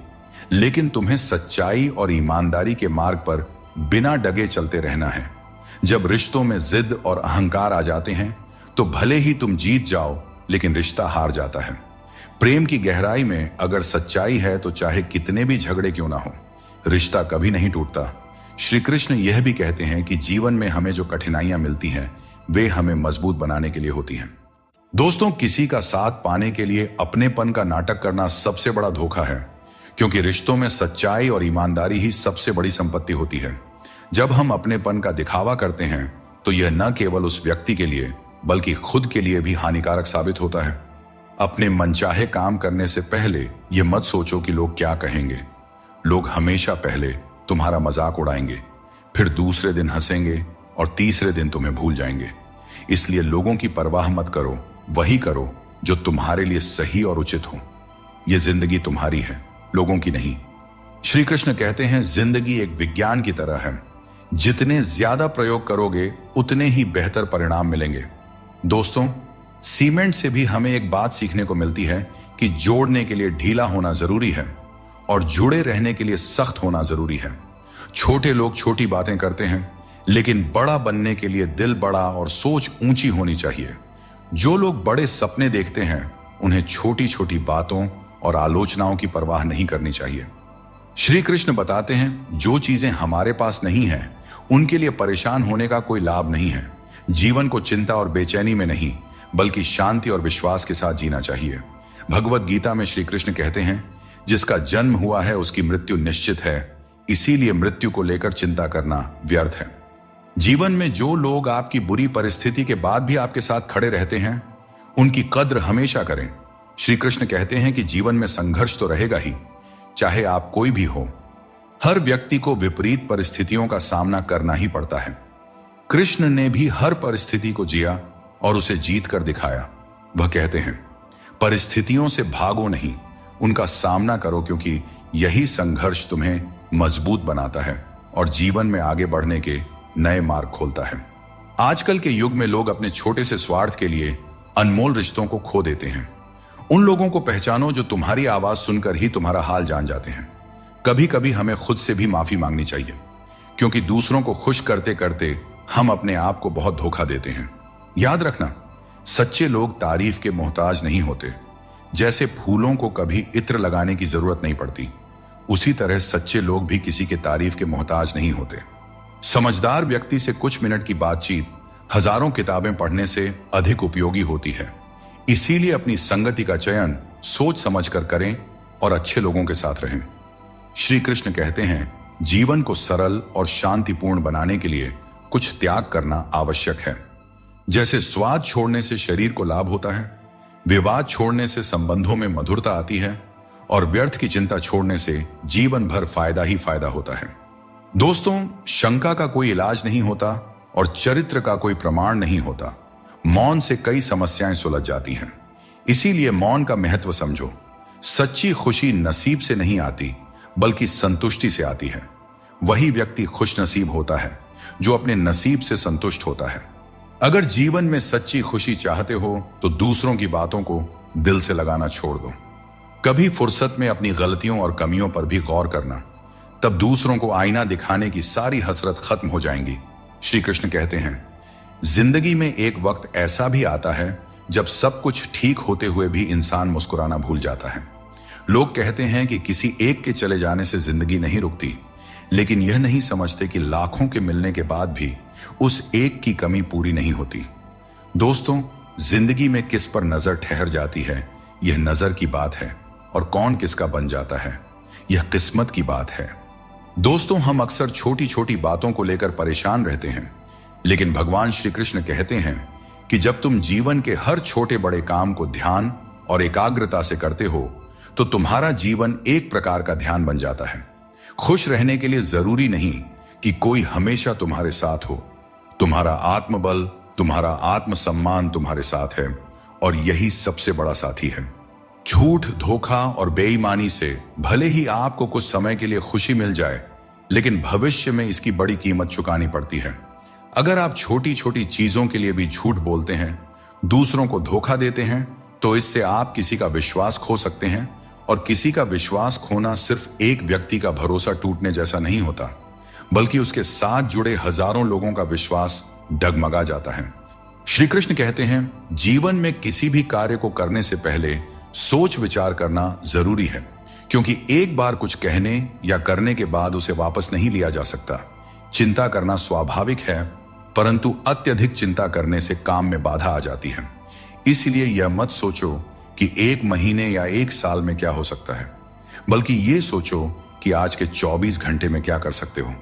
लेकिन तुम्हें सच्चाई और ईमानदारी के मार्ग पर बिना डगे चलते रहना है। जब रिश्तों में जिद और अहंकार आ जाते हैं तो भले ही तुम जीत जाओ, लेकिन रिश्ता हार जाता है। प्रेम की गहराई में अगर सच्चाई है तो चाहे कितने भी झगड़े क्यों ना हो, रिश्ता कभी नहीं टूटता। श्री कृष्ण यह भी कहते हैं कि जीवन में हमें जो कठिनाइयां मिलती हैं वे हमें मजबूत बनाने के लिए होती हैं। दोस्तों, किसी का साथ पाने के लिए अपनेपन का नाटक करना सबसे बड़ा धोखा है, क्योंकि रिश्तों में सच्चाई और ईमानदारी ही सबसे बड़ी संपत्ति होती है। जब हम अपनेपन का दिखावा करते हैं तो यह न केवल उस व्यक्ति के लिए बल्कि खुद के लिए भी हानिकारक साबित होता है। अपने मनचाहे काम करने से पहले यह मत सोचो कि लोग क्या कहेंगे। लोग हमेशा पहले तुम्हारा मजाक उड़ाएंगे, फिर दूसरे दिन हंसेंगे और तीसरे दिन तुम्हें भूल जाएंगे। इसलिए लोगों की परवाह मत करो, वही करो जो तुम्हारे लिए सही और उचित हो। यह जिंदगी तुम्हारी है, लोगों की नहीं। श्री कृष्ण कहते हैं, जिंदगी एक विज्ञान की तरह है, जितने ज्यादा प्रयोग करोगे उतने ही बेहतर परिणाम मिलेंगे। दोस्तों, सीमेंट से भी हमें एक बात सीखने को मिलती है कि जोड़ने के लिए ढीला होना जरूरी है और जुड़े रहने के लिए सख्त होना जरूरी है। छोटे लोग छोटी बातें करते हैं, लेकिन बड़ा बनने के लिए दिल बड़ा और सोच ऊंची होनी चाहिए। जो लोग बड़े सपने देखते हैं उन्हें छोटी छोटी बातों और आलोचनाओं की परवाह नहीं करनी चाहिए। श्री कृष्ण बताते हैं, जो चीजें हमारे पास नहीं हैं उनके लिए परेशान होने का कोई लाभ नहीं है। जीवन को चिंता और बेचैनी में नहीं बल्कि शांति और विश्वास के साथ जीना चाहिए। भगवत गीता में श्री कृष्ण कहते हैं, जिसका जन्म हुआ है उसकी मृत्यु निश्चित है, इसीलिए मृत्यु को लेकर चिंता करना व्यर्थ है। जीवन में जो लोग आपकी बुरी परिस्थिति के बाद भी आपके साथ खड़े रहते हैं उनकी कद्र हमेशा करें। श्री कृष्ण कहते हैं कि जीवन में संघर्ष तो रहेगा ही, चाहे आप कोई भी हो। हर व्यक्ति को विपरीत परिस्थितियों का सामना करना ही पड़ता है। कृष्ण ने भी हर परिस्थिति को जिया और उसे जीत कर दिखाया। वह कहते हैं, परिस्थितियों से भागो नहीं, उनका सामना करो, क्योंकि यही संघर्ष तुम्हें मजबूत बनाता है और जीवन में आगे बढ़ने के नए मार्ग खोलता है। आजकल के युग में लोग अपने छोटे से स्वार्थ के लिए अनमोल रिश्तों को खो देते हैं। उन लोगों को पहचानो जो तुम्हारी आवाज सुनकर ही तुम्हारा हाल जान जाते हैं। कभी कभी हमें खुद से भी माफी मांगनी चाहिए, क्योंकि दूसरों को खुश करते करते हम अपने आप को बहुत धोखा देते हैं। याद रखना, सच्चे लोग तारीफ के मोहताज नहीं होते। जैसे फूलों को कभी इत्र लगाने की जरूरत नहीं पड़ती, उसी तरह सच्चे लोग भी किसी के तारीफ के मोहताज नहीं होते। समझदार व्यक्ति से कुछ मिनट की बातचीत हजारों किताबें पढ़ने से अधिक उपयोगी होती है। इसीलिए अपनी संगति का चयन सोच समझ कर करें और अच्छे लोगों के साथ रहें। श्री कृष्ण कहते हैं, जीवन को सरल और शांतिपूर्ण बनाने के लिए कुछ त्याग करना आवश्यक है। जैसे स्वाद छोड़ने से शरीर को लाभ होता है, विवाद छोड़ने से संबंधों में मधुरता आती है, और व्यर्थ की चिंता छोड़ने से जीवन भर फायदा ही फायदा होता है। दोस्तों, शंका का कोई इलाज नहीं होता और चरित्र का कोई प्रमाण नहीं होता। मौन से कई समस्याएं सुलझ जाती हैं। इसीलिए मौन का महत्व समझो। सच्ची खुशी नसीब से नहीं आती, बल्कि संतुष्टि से आती है। वही व्यक्ति खुश नसीब होता है जो अपने नसीब से संतुष्ट होता है। अगर जीवन में सच्ची खुशी चाहते हो तो दूसरों की बातों को दिल से लगाना छोड़ दो। कभी फुर्सत में अपनी गलतियों और कमियों पर भी गौर करना, तब दूसरों को आईना दिखाने की सारी हसरत खत्म हो जाएंगी। श्री कृष्ण कहते हैं, जिंदगी में एक वक्त ऐसा भी आता है जब सब कुछ ठीक होते हुए भी इंसान मुस्कुराना भूल जाता है। लोग कहते हैं कि किसी एक के चले जाने से जिंदगी नहीं रुकती, लेकिन यह नहीं समझते कि लाखों के मिलने के बाद भी उस एक की कमी पूरी नहीं होती। दोस्तों, जिंदगी में किस पर नजर ठहर जाती है, यह नजर की बात है, और कौन किसका बन जाता है, यह किस्मत की बात है। दोस्तों, हम अक्सर छोटी छोटी बातों को लेकर परेशान रहते हैं, लेकिन भगवान श्री कृष्ण कहते हैं कि जब तुम जीवन के हर छोटे बड़े काम को ध्यान और एकाग्रता से करते हो तो तुम्हारा जीवन एक प्रकार का ध्यान बन जाता है। खुश रहने के लिए जरूरी नहीं कि कोई हमेशा तुम्हारे साथ हो। तुम्हारा आत्मबल, तुम्हारा आत्मसम्मान तुम्हारे साथ है, और यही सबसे बड़ा साथी है। झूठ, धोखा और बेईमानी से भले ही आपको कुछ समय के लिए खुशी मिल जाए, लेकिन भविष्य में इसकी बड़ी कीमत चुकानी पड़ती है। अगर आप छोटी छोटी चीजों के लिए भी झूठ बोलते हैं, दूसरों को धोखा देते हैं, तो इससे आप किसी का विश्वास खो सकते हैं, और किसी का विश्वास खोना सिर्फ एक व्यक्ति का भरोसा टूटने जैसा नहीं होता, बल्कि उसके साथ जुड़े हजारों लोगों का विश्वास डगमगा जाता है। श्री कृष्ण कहते हैं, जीवन में किसी भी कार्य को करने से पहले सोच विचार करना जरूरी है, क्योंकि एक बार कुछ कहने या करने के बाद उसे वापस नहीं लिया जा सकता। चिंता करना स्वाभाविक है, परंतु अत्यधिक चिंता करने से काम में बाधा आ जाती है। इसलिए यह मत सोचो कि एक महीने या एक साल में क्या हो सकता है, बल्कि ये सोचो कि आज के 24 घंटे में क्या कर सकते हो।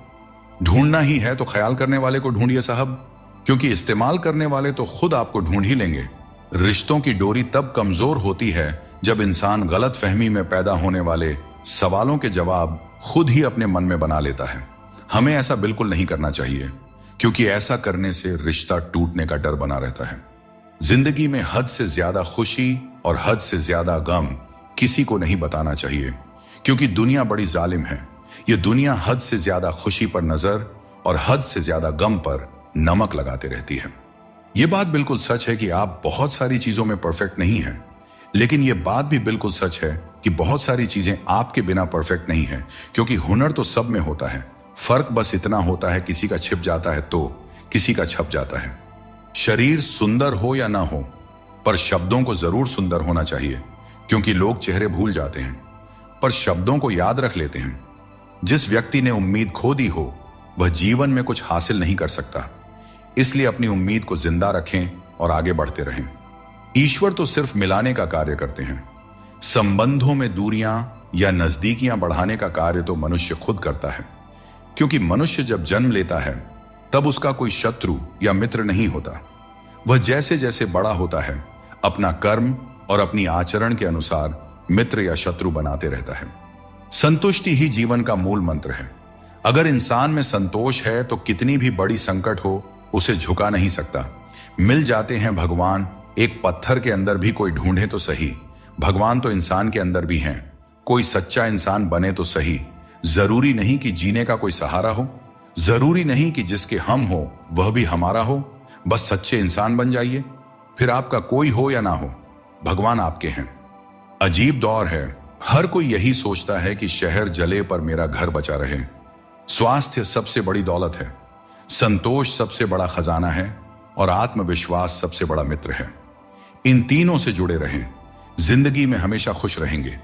ढूंढना ही है तो ख्याल करने वाले को ढूंढिए साहब, क्योंकि इस्तेमाल करने वाले तो खुद आपको ढूंढ ही लेंगे। रिश्तों की डोरी तब कमजोर होती है जब इंसान गलत फहमी में पैदा होने वाले सवालों के जवाब खुद ही अपने मन में बना लेता है। हमें ऐसा बिल्कुल नहीं करना चाहिए, क्योंकि ऐसा करने से रिश्ता टूटने का डर बना रहता है। जिंदगी में हद से ज्यादा खुशी और हद से ज्यादा गम किसी को नहीं बताना चाहिए, क्योंकि दुनिया बड़ी जालिम है। यह दुनिया हद से ज्यादा खुशी पर नजर और हद से ज्यादा गम पर नमक लगाते रहती है। यह बात बिल्कुल सच है कि आप बहुत सारी चीजों में परफेक्ट नहीं हैं, लेकिन यह बात भी बिल्कुल सच है कि बहुत सारी चीजें आपके बिना परफेक्ट नहीं है, क्योंकि हुनर तो सब में होता है। फर्क बस इतना होता है, किसी का छिप जाता है तो किसी का छप जाता है। शरीर सुंदर हो या ना हो, पर शब्दों को जरूर सुंदर होना चाहिए, क्योंकि लोग चेहरे भूल जाते हैं पर शब्दों को याद रख लेते हैं। जिस व्यक्ति ने उम्मीद खो दी हो, वह जीवन में कुछ हासिल नहीं कर सकता। इसलिए अपनी उम्मीद को जिंदा रखें और आगे बढ़ते रहें। ईश्वर तो सिर्फ मिलाने का कार्य करते हैं। संबंधों में दूरियां या नजदीकियां बढ़ाने का कार्य तो मनुष्य खुद करता है, क्योंकि मनुष्य जब जन्म लेता है तब उसका कोई शत्रु या मित्र नहीं होता। वह जैसे जैसे बड़ा होता है, अपना कर्म और अपनी आचरण के अनुसार मित्र या शत्रु बनाते रहता है। संतुष्टि ही जीवन का मूल मंत्र है। अगर इंसान में संतोष है तो कितनी भी बड़ी संकट हो, उसे झुका नहीं सकता। मिल जाते हैं भगवान, एक पत्थर के अंदर भी कोई ढूंढे तो सही। भगवान तो इंसान के अंदर भी हैं। कोई सच्चा इंसान बने तो सही। जरूरी नहीं कि जीने का कोई सहारा हो, जरूरी नहीं कि जिसके हम हो वह भी हमारा हो। बस सच्चे इंसान बन जाइए, फिर आपका कोई हो या ना हो, भगवान आपके हैं। अजीब दौर है, हर कोई यही सोचता है कि शहर जले पर मेरा घर बचा रहे। स्वास्थ्य सबसे बड़ी दौलत है, संतोष सबसे बड़ा खजाना है और आत्मविश्वास सबसे बड़ा मित्र है। इन तीनों से जुड़े रहें, जिंदगी में हमेशा खुश रहेंगे।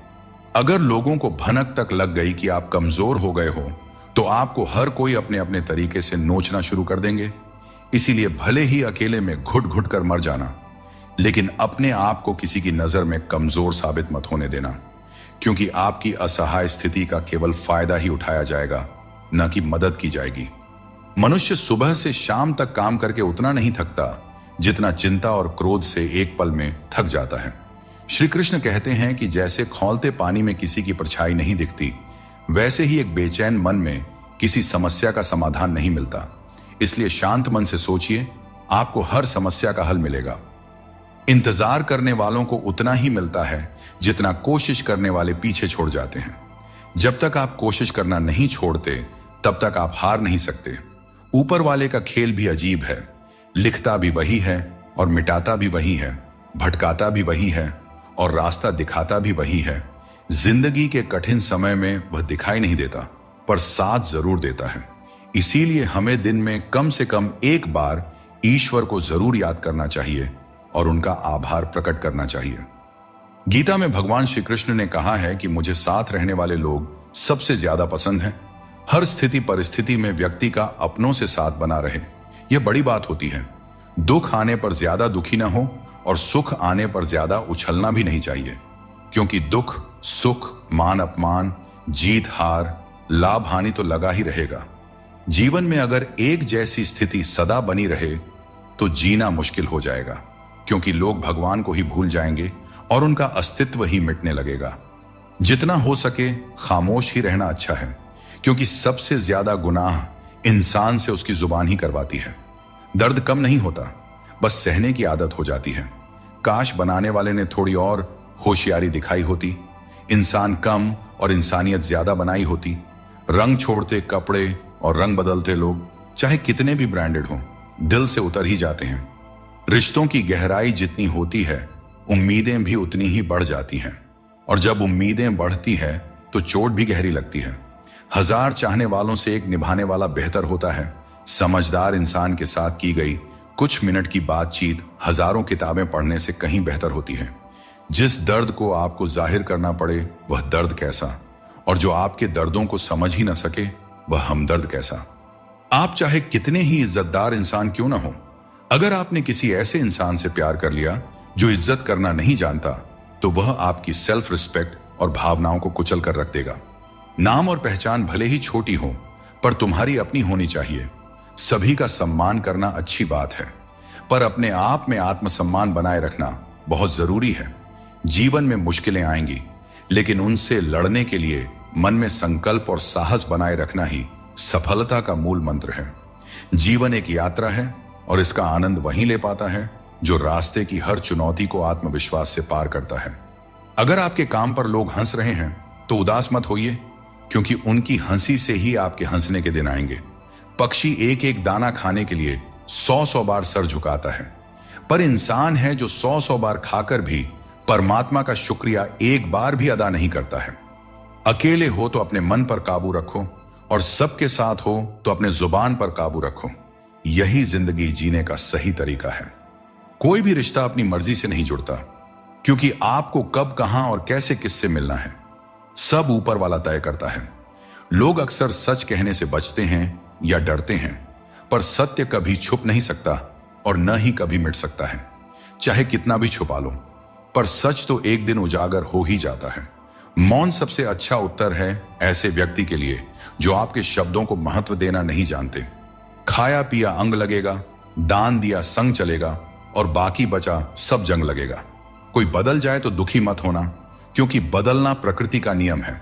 अगर लोगों को भनक तक लग गई कि आप कमजोर हो गए हो तो आपको हर कोई अपने अपने तरीके से नोचना शुरू कर देंगे। इसीलिए भले ही अकेले में घुट घुट कर मर जाना, लेकिन अपने आप को किसी की नजर में कमजोर साबित मत होने देना, क्योंकि आपकी असहाय स्थिति का केवल फायदा ही उठाया जाएगा, न कि मदद की जाएगी। मनुष्य सुबह से शाम तक काम करके उतना नहीं थकता जितना चिंता और क्रोध से एक पल में थक जाता है। श्री कृष्ण कहते हैं कि जैसे खौलते पानी में किसी की परछाई नहीं दिखती, वैसे ही एक बेचैन मन में किसी समस्या का समाधान नहीं मिलता। इसलिए शांत मन से सोचिए, आपको हर समस्या का हल मिलेगा। इंतजार करने वालों को उतना ही मिलता है जितना कोशिश करने वाले पीछे छोड़ जाते हैं। जब तक आप कोशिश करना नहीं छोड़ते, तब तक आप हार नहीं सकते। ऊपर वाले का खेल भी अजीब है, लिखता भी वही है और मिटाता भी वही है, भटकाता भी वही है और रास्ता दिखाता भी वही है। जिंदगी के कठिन समय में वह दिखाई नहीं देता, पर साथ जरूर देता है। इसीलिए हमें दिन में कम से कम एक बार ईश्वर को जरूर याद करना चाहिए और उनका आभार प्रकट करना चाहिए। गीता में भगवान श्री कृष्ण ने कहा है कि मुझे साथ रहने वाले लोग सबसे ज्यादा पसंद हैं। हर स्थिति परिस्थिति में व्यक्ति का अपनों से साथ बना रहे, यह बड़ी बात होती है। दुख आने पर ज्यादा दुखी ना हो और सुख आने पर ज्यादा उछलना भी नहीं चाहिए, क्योंकि दुख सुख, मान अपमान, जीत हार, लाभ हानि तो लगा ही रहेगा। जीवन में अगर एक जैसी स्थिति सदा बनी रहे तो जीना मुश्किल हो जाएगा, क्योंकि लोग भगवान को ही भूल जाएंगे और उनका अस्तित्व ही मिटने लगेगा। जितना हो सके खामोश ही रहना अच्छा है, क्योंकि सबसे ज्यादा गुनाह इंसान से उसकी जुबान ही करवाती है। दर्द कम नहीं होता, बस सहने की आदत हो जाती है। काश बनाने वाले ने थोड़ी और होशियारी दिखाई होती, इंसान कम और इंसानियत ज्यादा बनाई होती। रंग छोड़ते कपड़े और रंग बदलते लोग चाहे कितने भी ब्रांडेड हों, दिल से उतर ही जाते हैं। रिश्तों की गहराई जितनी होती है, उम्मीदें भी उतनी ही बढ़ जाती हैं, और जब उम्मीदें बढ़ती है तो चोट भी गहरी लगती है। 1000 चाहने वालों से एक निभाने वाला बेहतर होता है। समझदार इंसान के साथ की गई कुछ मिनट की बातचीत हजारों किताबें पढ़ने से कहीं बेहतर होती है। जिस दर्द को आपको जाहिर करना पड़े वह दर्द कैसा, और जो आपके दर्दों को समझ ही न सके वह हमदर्द कैसा। आप चाहे कितने ही इज्जतदार इंसान क्यों ना हो, अगर आपने किसी ऐसे इंसान से प्यार कर लिया जो इज्जत करना नहीं जानता, तो वह आपकी सेल्फ रिस्पेक्ट और भावनाओं को कुचल कर रख देगा। नाम और पहचान भले ही छोटी हो, पर तुम्हारी अपनी होनी चाहिए। सभी का सम्मान करना अच्छी बात है, पर अपने आप में आत्मसम्मान बनाए रखना बहुत जरूरी है। जीवन में मुश्किलें आएंगी, लेकिन उनसे लड़ने के लिए मन में संकल्प और साहस बनाए रखना ही सफलता का मूल मंत्र है। जीवन एक यात्रा है और इसका आनंद वहीं ले पाता है जो रास्ते की हर चुनौती को आत्मविश्वास से पार करता है। अगर आपके काम पर लोग हंस रहे हैं तो उदास मत होइए, क्योंकि उनकी हंसी से ही आपके हंसने के दिन आएंगे। पक्षी एक एक दाना खाने के लिए 100-100 बार सर झुकाता है, पर इंसान है जो 100-100 बार खाकर भी परमात्मा का शुक्रिया एक बार भी अदा नहीं करता है। अकेले हो तो अपने मन पर काबू रखो, और सबके साथ हो तो अपने जुबान पर काबू रखो। यही जिंदगी जीने का सही तरीका है। कोई भी रिश्ता अपनी मर्जी से नहीं जुड़ता, क्योंकि आपको कब, कहां और कैसे किससे मिलना है सब ऊपर वाला तय करता है। लोग अक्सर सच कहने से बचते हैं या डरते हैं, पर सत्य कभी छुप नहीं सकता और न ही कभी मिट सकता है। चाहे कितना भी छुपा लो, पर सच तो एक दिन उजागर हो ही जाता है। मौन सबसे अच्छा उत्तर है ऐसे व्यक्ति के लिए जो आपके शब्दों को महत्व देना नहीं जानते। खाया पिया अंग लगेगा, दान दिया संग चलेगा, और बाकी बचा सब जंग लगेगा। कोई बदल जाए तो दुखी मत होना, क्योंकि बदलना प्रकृति का नियम है।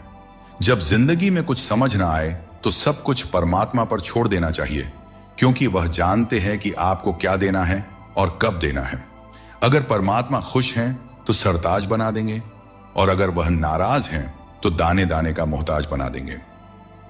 जब जिंदगी में कुछ समझ ना आए तो सब कुछ परमात्मा पर छोड़ देना चाहिए, क्योंकि वह जानते हैं कि आपको क्या देना है और कब देना है। अगर परमात्मा खुश हैं तो सरताज बना देंगे, और अगर वह नाराज हैं तो दाने दाने का मोहताज बना देंगे।